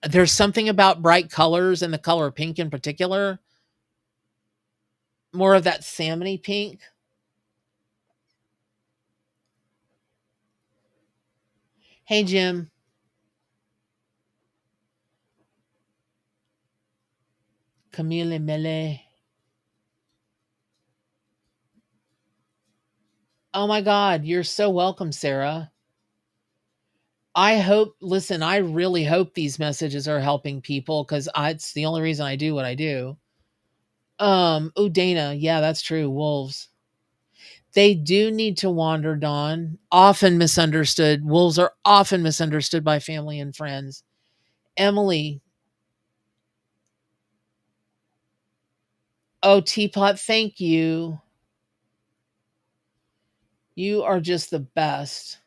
There's something about bright colors, and the color pink in particular. More of that salmony pink. Hey, Jim. Camille Mele. Oh my God, you're so welcome, Sarah. Listen, I really hope these messages are helping people, because it's the only reason I do what I do. Oh, Dana. Yeah, that's true. Wolves. They do need to wander, Dawn. Often misunderstood. Wolves are often misunderstood by family and friends. Emily. Oh, Teapot, thank you. You are just the best.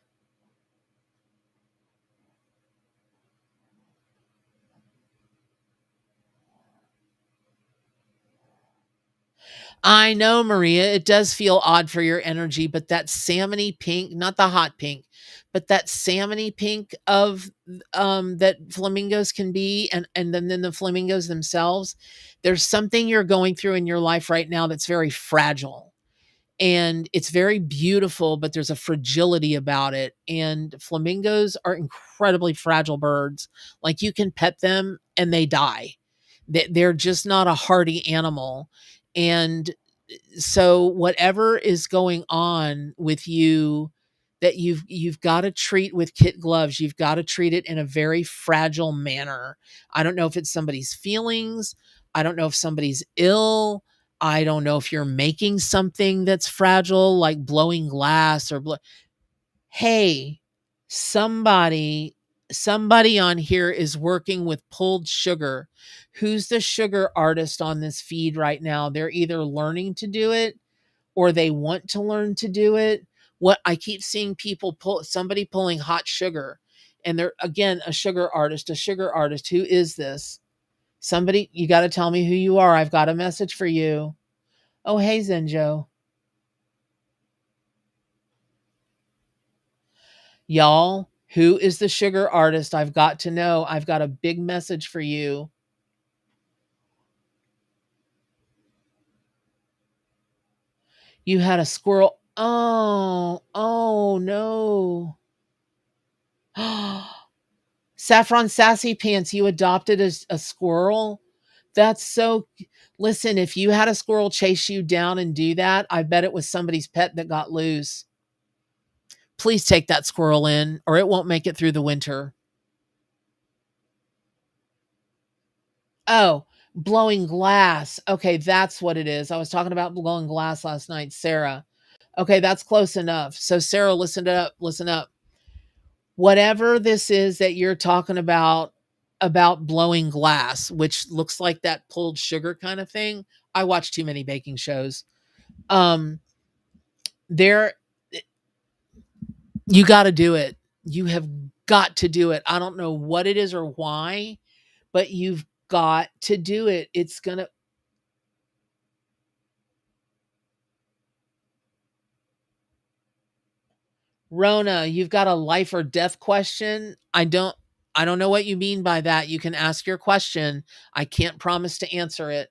I know, Maria, it does feel odd for your energy, but that salmony pink, not the hot pink, but that salmony pink of that flamingos can be, and then the flamingos themselves, there's something you're going through in your life right now that's very fragile. And it's very beautiful, but there's a fragility about it. And flamingos are incredibly fragile birds. Like you can pet them and they die. They're just not a hardy animal. And so whatever is going on with you, that you've got to treat with kit gloves, you've got to treat it in a very fragile manner. I don't know if it's somebody's feelings, I don't know if somebody's ill, I don't know if you're making something that's fragile like blowing glass hey, somebody somebody on here is working with pulled sugar. Who's the sugar artist on this feed right now? They're either learning to do it or they want to learn to do it. What I keep seeing people pull, somebody pulling hot sugar, and they're again a sugar artist, a sugar artist. Who is this? Somebody, you got to tell me who you are. I've got a message for you. Oh, hey, Zenjo. Y'all, who is the sugar artist? I've got to know. I've got a big message for you. You had a squirrel. Oh, oh no. Saffron Sassy Pants, you adopted a squirrel? That's so. Listen, if you had a squirrel chase you down and do that, I bet it was somebody's pet that got loose. Please take that squirrel in, or it won't make it through the winter. Oh, blowing glass. Okay, that's what it is. I was talking about blowing glass last night, Sarah. Okay, that's close enough. So, Sarah, listen up. Listen up. Whatever this is that you're talking about blowing glass, which looks like that pulled sugar kind of thing. I watch too many baking shows. Um, there, you got to do it. You have got to do it. I don't know what it is or why, but you've got to do it. It's gonna Rona, you've got a life or death question. I don't know what you mean by that. You can ask your question. I can't promise to answer it.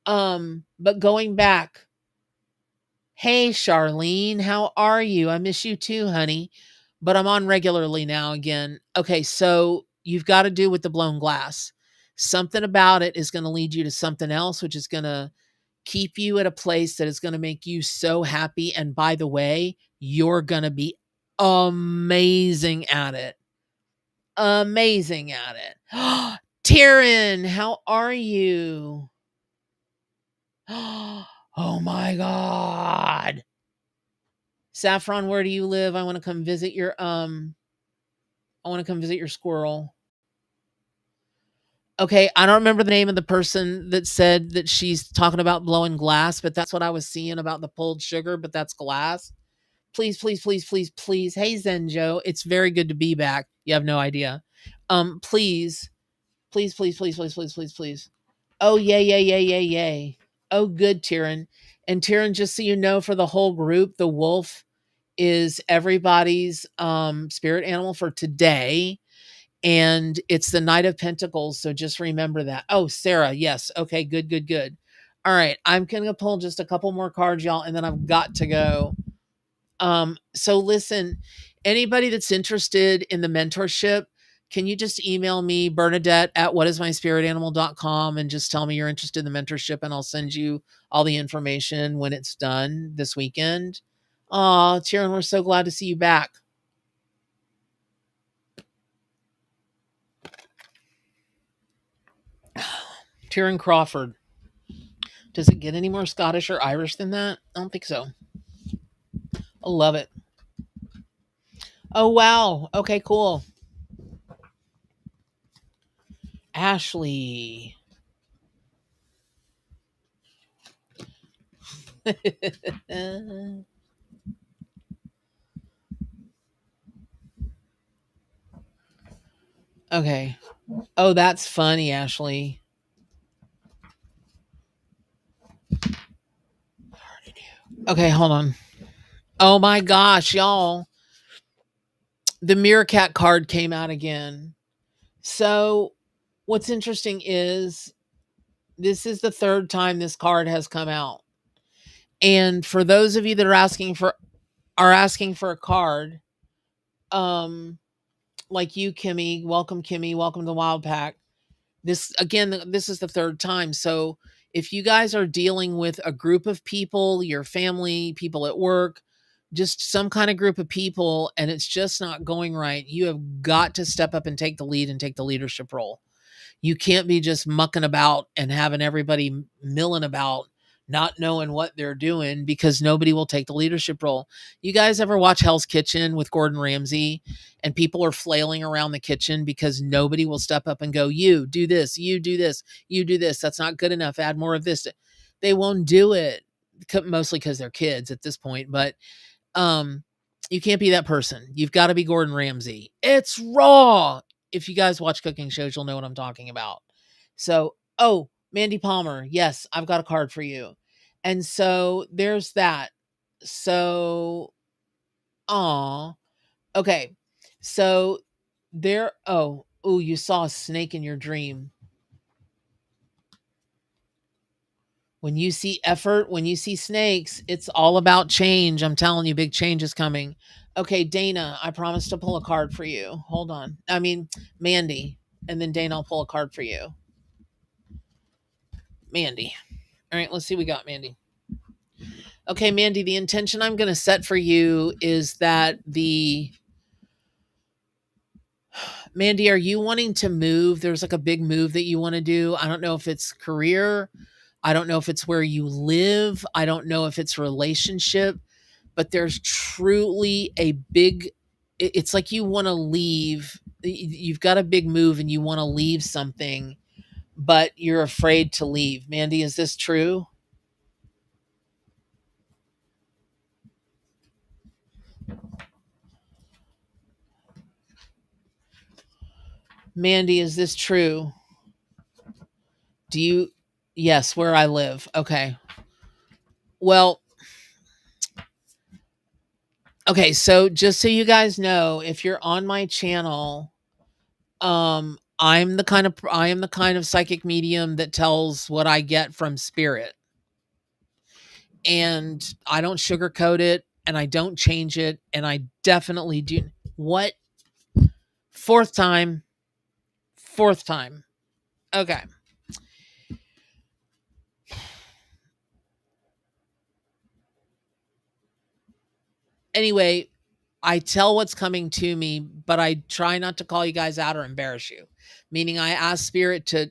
But going back, hey Charlene, how are you? I miss you too, honey. But I'm on regularly now again. Okay, so you've got to do with the blown glass. Something about it is going to lead you to something else, which is going to keep you at a place that is going to make you so happy. And by the way, you're going to be amazing at it. Amazing at it. Taryn, how are you? Oh my God. Saffron, where do you live? I want to come visit your I want to come visit your squirrel. Okay, I don't remember the name of the person that said that she's talking about blowing glass, but that's what I was seeing about the pulled sugar, but that's glass. Please, please, please, please, please. Hey Zenjo, it's very good to be back. You have no idea. Please, please, please, please, please, please, please, please. Oh yay, yay, yay, yay, yay. Oh good, Tyrion. And Tyrion, just so you know, for the whole group, the wolf is everybody's spirit animal for today. And it's the Knight of Pentacles. So just remember that. Oh, Sarah, yes. Okay, good, good, good. All right. I'm gonna pull just a couple more cards, y'all, and then I've got to go. So listen, anybody that's interested in the mentorship, can you just email me, Bernadette at whatismyspiritanimal.com, and just tell me you're interested in the mentorship, and I'll send you all the information when it's done this weekend. Oh, Tyrion, we're so glad to see you back. Tyrion Crawford. Does it get any more Scottish or Irish than that? I don't think so. I love it. Oh, wow. Okay, cool. Ashley. Okay. Oh, that's funny, Ashley. Okay, hold on. Oh my gosh, y'all. The meerkat card came out again. So, what's interesting is this is the third time this card has come out. And for those of you that are asking for a card, um like you, Kimmy, welcome to the Wild Pack. This is the third time. So if you guys are dealing with a group of people, your family, people at work, just some kind of group of people, and it's just not going right, you have got to step up and take the lead and take the leadership role. You can't be just mucking about and having everybody milling about, not knowing what they're doing, because nobody will take the leadership role. You guys ever watch Hell's Kitchen with Gordon Ramsay and people are flailing around the kitchen because nobody will step up and go, you do this, you do this, you do this. That's not good enough. Add more of this. They won't do it, mostly because they're kids at this point. But um, you can't be that person. You've got to be Gordon Ramsay. It's raw. If you guys watch cooking shows, you'll know what I'm talking about. So, oh, Mandy Palmer. Yes, I've got a card for you. And so there's that. So, aw. Okay. So oh, you saw a snake in your dream. When you see effort, when you see snakes, it's all about change. I'm telling you, big change is coming. Okay, Dana, I promise to pull a card for you. Hold on. I mean, Mandy. And then Dana, I'll pull a card for you. Mandy. All right, let's see what we got, Mandy. Okay, Mandy, the intention I'm going to set for you is that Mandy, are you wanting to move? There's like a big move that you want to do. I don't know if it's career. I don't know if it's where you live. I don't know if it's relationship, but there's truly a big, it's like you want to leave. You've got a big move and you want to leave something, but you're afraid to leave. Mandy, is this true? Mandy, is this true? Do you, yes, where I live. Okay. Well, okay. So just so you guys know, if you're on my channel, I am the kind of psychic medium that tells what I get from spirit. And I don't sugarcoat it and I don't change it. And I definitely do. What? Fourth time. Fourth time. Okay. Anyway, I tell what's coming to me, but I try not to call you guys out or embarrass you. Meaning I ask spirit to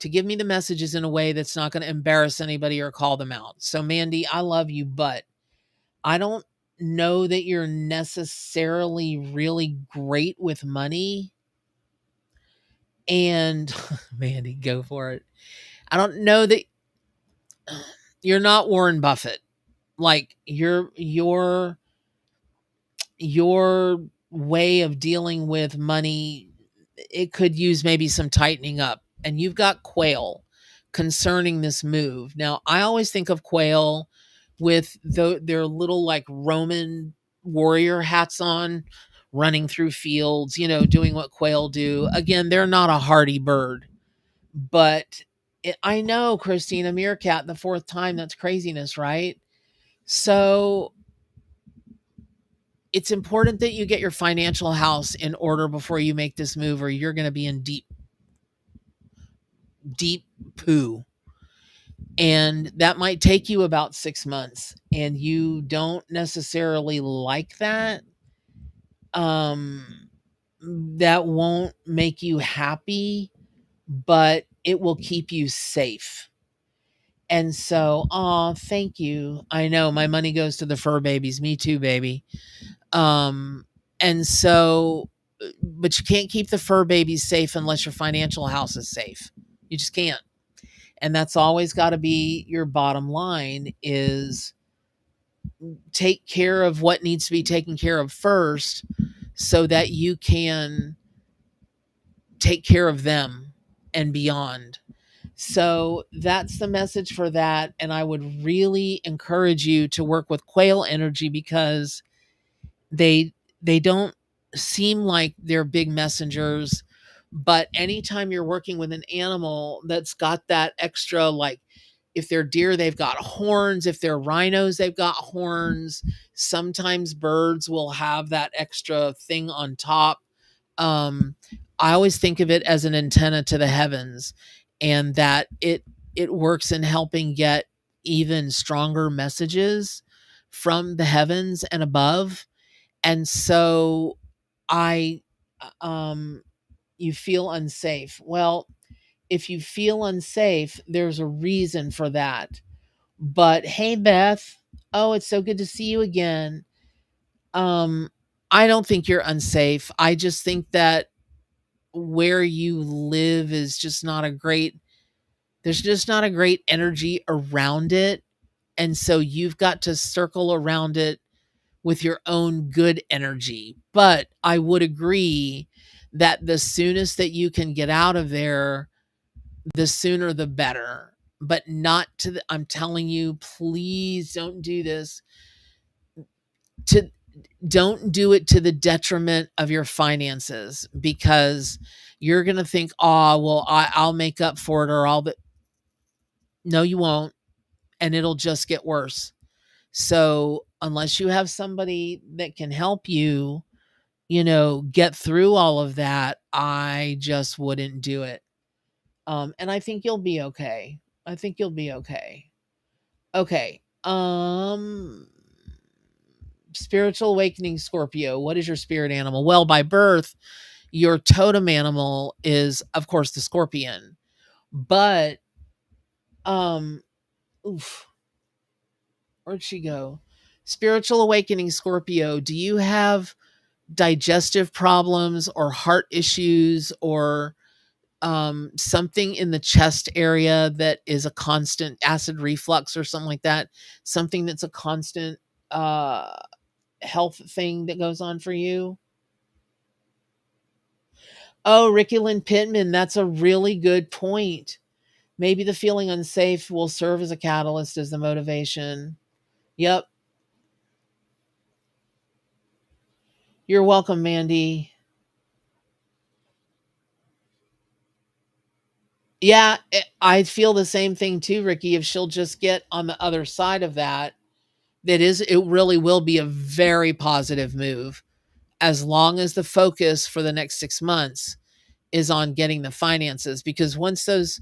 give me the messages in a way that's not going to embarrass anybody or call them out. So Mandy, I love you, but I don't know that you're necessarily really great with money. And Mandy, go for it. I don't know that you're not Warren Buffett. Like your way of dealing with money, it could use maybe some tightening up. And you've got quail concerning this move. Now, I always think of quail with their little like Roman warrior hats on, running through fields, doing what quail do. Again, they're not a hardy bird, but I know, Christina, meerkat the fourth time. That's craziness, right? So it's important that you get your financial house in order before you make this move, or you're going to be in deep, deep poo. And that might take you about 6 months, and you don't necessarily like that. Um, that won't make you happy, but it will keep you safe. And so, oh, thank you. I know my money goes to the fur babies. Me too, baby. Um, and so, but you can't keep the fur babies safe unless your financial house is safe. You just can't. And that's always got to be your bottom line, is take care of what needs to be taken care of first, so that you can take care of them and beyond. So that's the message for that. And I would really encourage you to work with quail energy, because they they don't seem like they're big messengers, but anytime you're working with an animal that's got that extra, like if they're deer, they've got horns, if they're rhinos, they've got horns. Sometimes birds will have that extra thing on top. um I always think of it as an antenna to the heavens, and that it works in helping get even stronger messages from the heavens and above. And so I you feel unsafe. Well, if you feel unsafe, there's a reason for that. But hey, Beth, oh, it's so good to see you again. um I don't think you're unsafe. I just think that where you live is just not a great, there's just not a great energy around it. And so you've got to circle around it with your own good energy. But I would agree that the soonest that you can get out of there, the sooner the better. But not to the, I'm telling you, please don't do this to, don't do it to the detriment of your finances, because you're going to think, oh, well, I'll make up for it, or all that. No, you won't. And it'll just get worse. So unless you have somebody that can help you, get through all of that, I just wouldn't do it. And I think you'll be okay. I think you'll be okay. Okay. Spiritual awakening Scorpio. What is your spirit animal? Well, by birth, your totem animal is, of course, the scorpion. But, um, oof, where'd she go? Spiritual awakening Scorpio. Do you have digestive problems or heart issues, or something in the chest area that is a constant acid reflux or something like that? Something that's a constant uh, health thing that goes on for you? Oh, Ricky Lynn Pittman, that's a really good point. Maybe the feeling unsafe will serve as a catalyst, as the motivation. Yep. You're welcome, Mandy. Yeah, I feel the same thing too, Ricky. If she'll just get on the other side of that, it really will be a very positive move, as long as the focus for the next 6 months is on getting the finances. Because once those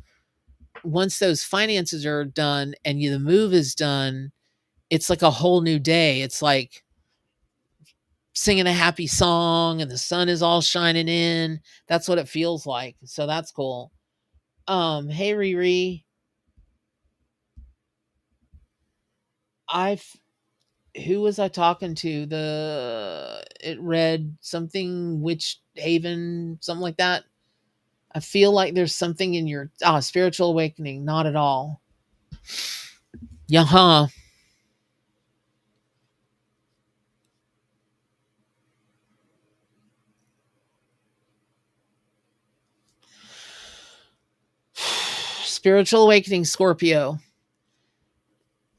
finances are done and the move is done, it's like a whole new day. It's like singing a happy song and the sun is all shining in. That's what it feels like. So that's cool. Hey Riri, I who was I talking to? It read something Witch Haven, something like that. I feel like there's something in your spiritual awakening. Not at all. Yeah, huh? Spiritual awakening Scorpio.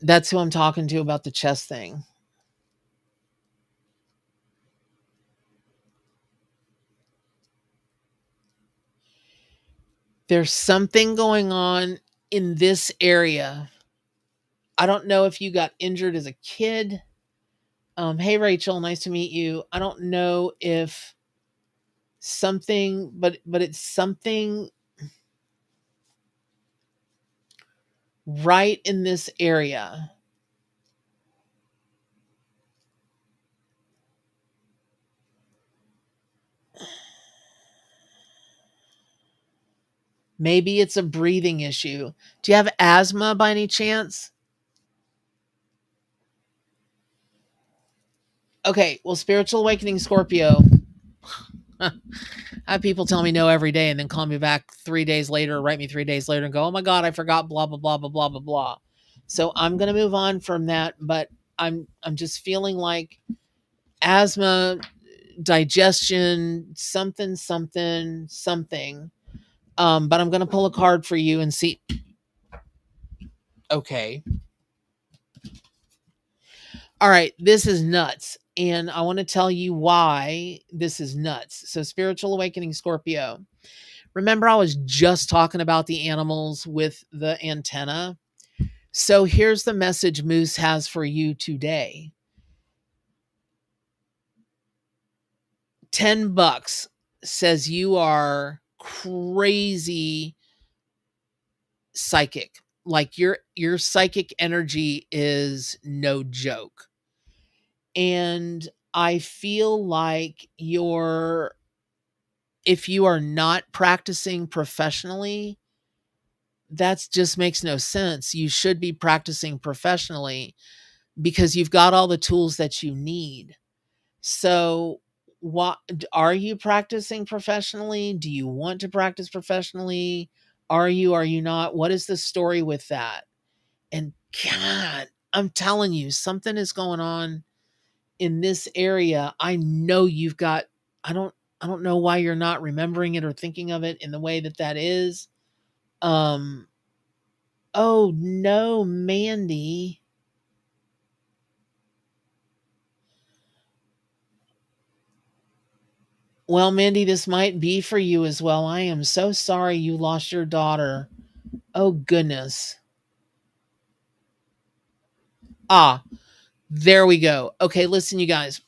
That's who I'm talking to about the chess thing. There's something going on in this area. I don't know if you got injured as a kid. Hey Rachel, nice to meet you. I don't know if something, but it's something right in this area. Maybe it's a breathing issue. Do you have asthma by any chance? Okay, well, spiritual awakening Scorpio. I have people tell me no every day and then call me back 3 days later, write me 3 days later and go, oh my God, I forgot, blah, blah, blah, blah, blah, blah, blah. So I'm going to move on from that, but I'm just feeling like asthma digestion, something, something, something. But I'm going to pull a card for you and see. Okay. All right. This is nuts. And I want to tell you why this is nuts. So, spiritual awakening, Scorpio. Remember, I was just talking about the animals with the antenna. So, here's the message Moose has for you today. $10 says you are crazy psychic. Like your psychic energy is no joke. And I feel like if you are not practicing professionally, that just makes no sense. You should be practicing professionally because you've got all the tools that you need. So, what are you practicing professionally? Do you want to practice professionally? Are you not? What is the story with that? And God, I'm telling you, something is going on in this area. I know you've got I don't I don't know why you're not remembering it or thinking of it in the way that that is. Um oh no, Mandy. Well, Mandy, this might be for you as well. I am so sorry you lost your daughter. Oh goodness. Ah, there we go. Okay, listen, you guys.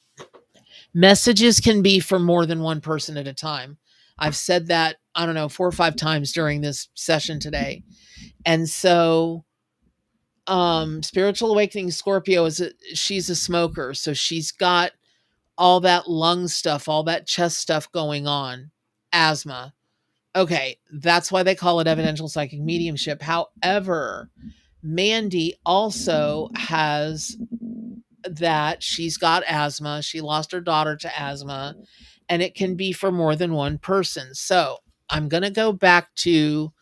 Messages can be for more than one person at a time. I've said that, I don't know, 4 or 5 times during this session today. And so spiritual awakening Scorpio she's a smoker. So she's got all that lung stuff, all that chest stuff going on. Asthma. Okay, that's why they call it evidential psychic mediumship. However, Mandy also has that she's got asthma. She lost her daughter to asthma, and it can be for more than one person. So I'm going to go back to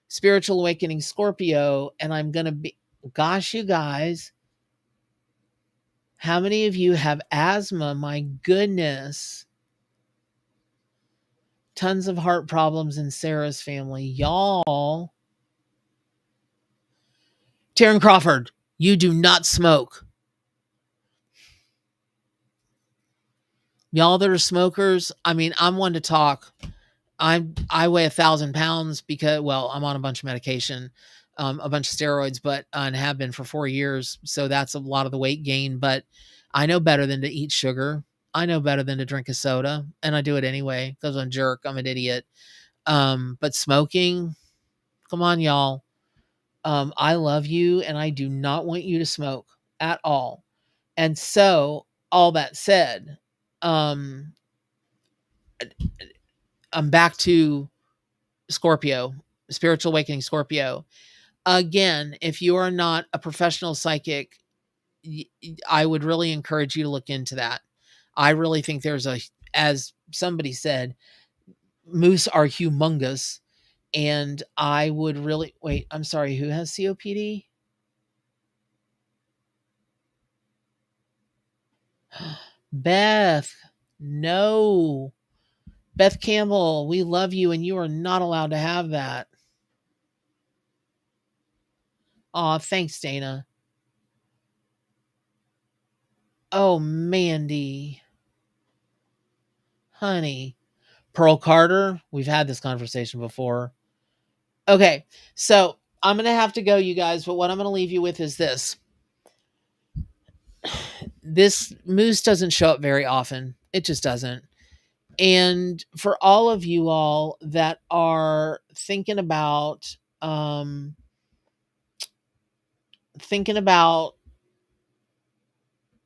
spiritual awakening Scorpio, and I'm going to be, gosh, you guys, how many of you have asthma? My goodness. Tons of heart problems in Sarah's family. Y'all. Taryn Crawford, you do not smoke. Y'all that are smokers, I mean, I'm one to talk. I weigh 1,000 pounds because, well, I'm on a bunch of medication, a bunch of steroids, but and have been for 4 years. So that's a lot of the weight gain. But I know better than to eat sugar. I know better than to drink a soda, and I do it anyway because I'm a jerk. I'm an idiot. But smoking, come on, y'all. I love you, and I do not want you to smoke at all. And so, all that said, um, I'm back to Scorpio, spiritual awakening Scorpio. Again, if you are not a professional psychic, I would really encourage you to look into that. I really think as somebody said, moose are humongous. And I would really wait. I'm sorry. Who has COPD? Beth. No. Beth Campbell, we love you, and you are not allowed to have that. Aw, thanks, Dana. Oh, Mandy. Honey. Pearl Carter, we've had this conversation before. Okay, so I'm going to have to go, you guys, but what I'm going to leave you with is this. This moose doesn't show up very often. It just doesn't. And for all of you all that are thinking about,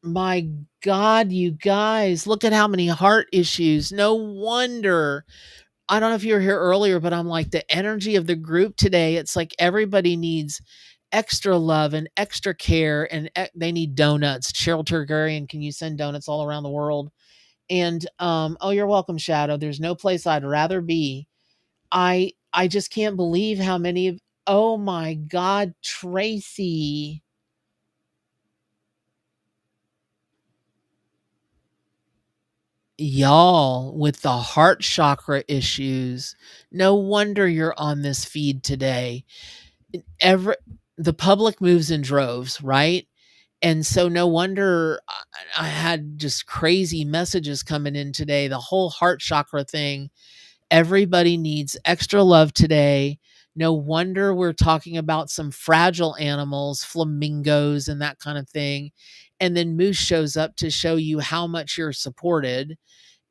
my God, you guys, look at how many heart issues. No wonder. I don't know if you were here earlier, but I'm like, the energy of the group today, it's like everybody needs extra love and extra care, and they need donuts. Cheryl Turgarian, can you send donuts all around the world? And oh, you're welcome, Shadow. There's no place I'd rather be. I just can't believe how many of, oh my God, Tracy. Y'all with the heart chakra issues, no wonder you're on this feed today. Every The public moves in droves, right? And so no wonder I had just crazy messages coming in today. The whole heart chakra thing. Everybody needs extra love today. No wonder we're talking about some fragile animals, flamingos, and that kind of thing. And then Moose shows up to show you how much you're supported.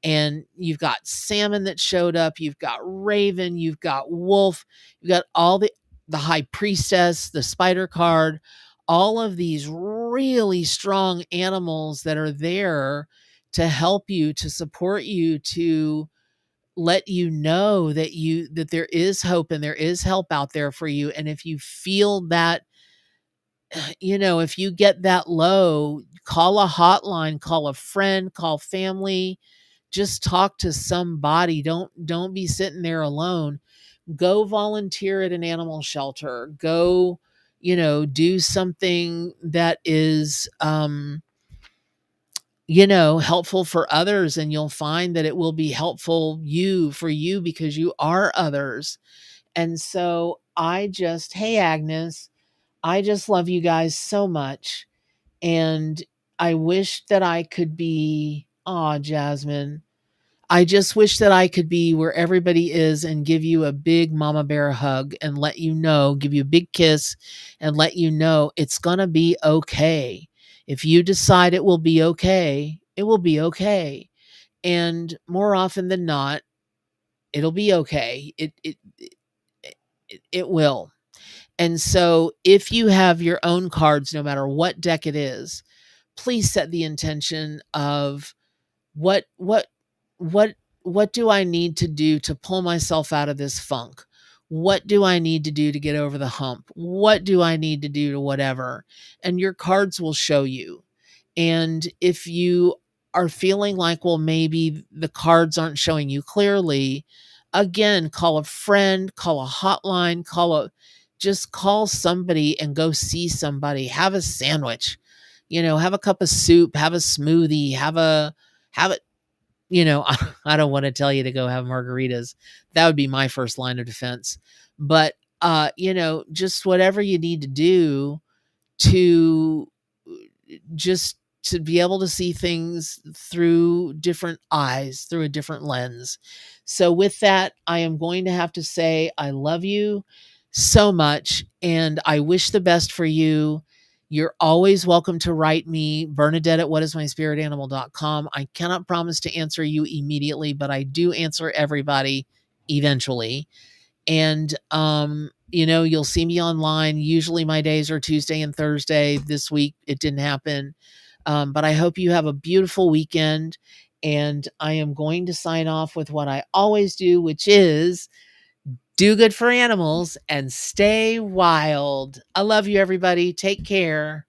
And you've got salmon that showed up, you've got raven, you've got wolf, you've got all the high priestess, the spider card, all of these really strong animals that are there to help you, to support you, to let you know that there is hope and there is help out there for you. And if you feel that, if you get that low, call a hotline, call a friend, call family, just talk to somebody. Don't be sitting there alone. Go volunteer at an animal shelter. Go, do something that is helpful for others, and you'll find that it will be helpful for you because you are others. And so hey Agnes, I just love you guys so much. And I wish that I could be, Jasmine, I just wish that I could be where everybody is and give you a big mama bear hug and let you know, give you a big kiss and let you know it's going to be okay. If you decide it will be okay, it will be okay. And more often than not, it'll be okay. It will. And so if you have your own cards, no matter what deck it is, please set the intention of what what what what do I need to do to pull myself out of this funk? What do I need to do to get over the hump? What do I need to do to whatever? And your cards will show you. And if you are feeling like, well, maybe the cards aren't showing you clearly, again, call a friend, call a hotline, just call somebody and go see somebody. Have a sandwich, have a cup of soup, have a smoothie, have it, I don't want to tell you to go have margaritas. That would be my first line of defense. But, just whatever you need to do to just to be able to see things through different eyes, through a different lens. So with that, I am going to have to say I love you so much and I wish the best for you. You're always welcome to write me, Bernadette at whatismyspiritanimal.com. I cannot promise to answer you immediately, but I do answer everybody eventually. And you'll see me online. Usually my days are Tuesday and Thursday. This week it didn't happen. But I hope you have a beautiful weekend. And I am going to sign off with what I always do, which is do good for animals and stay wild. I love you, everybody. Take care.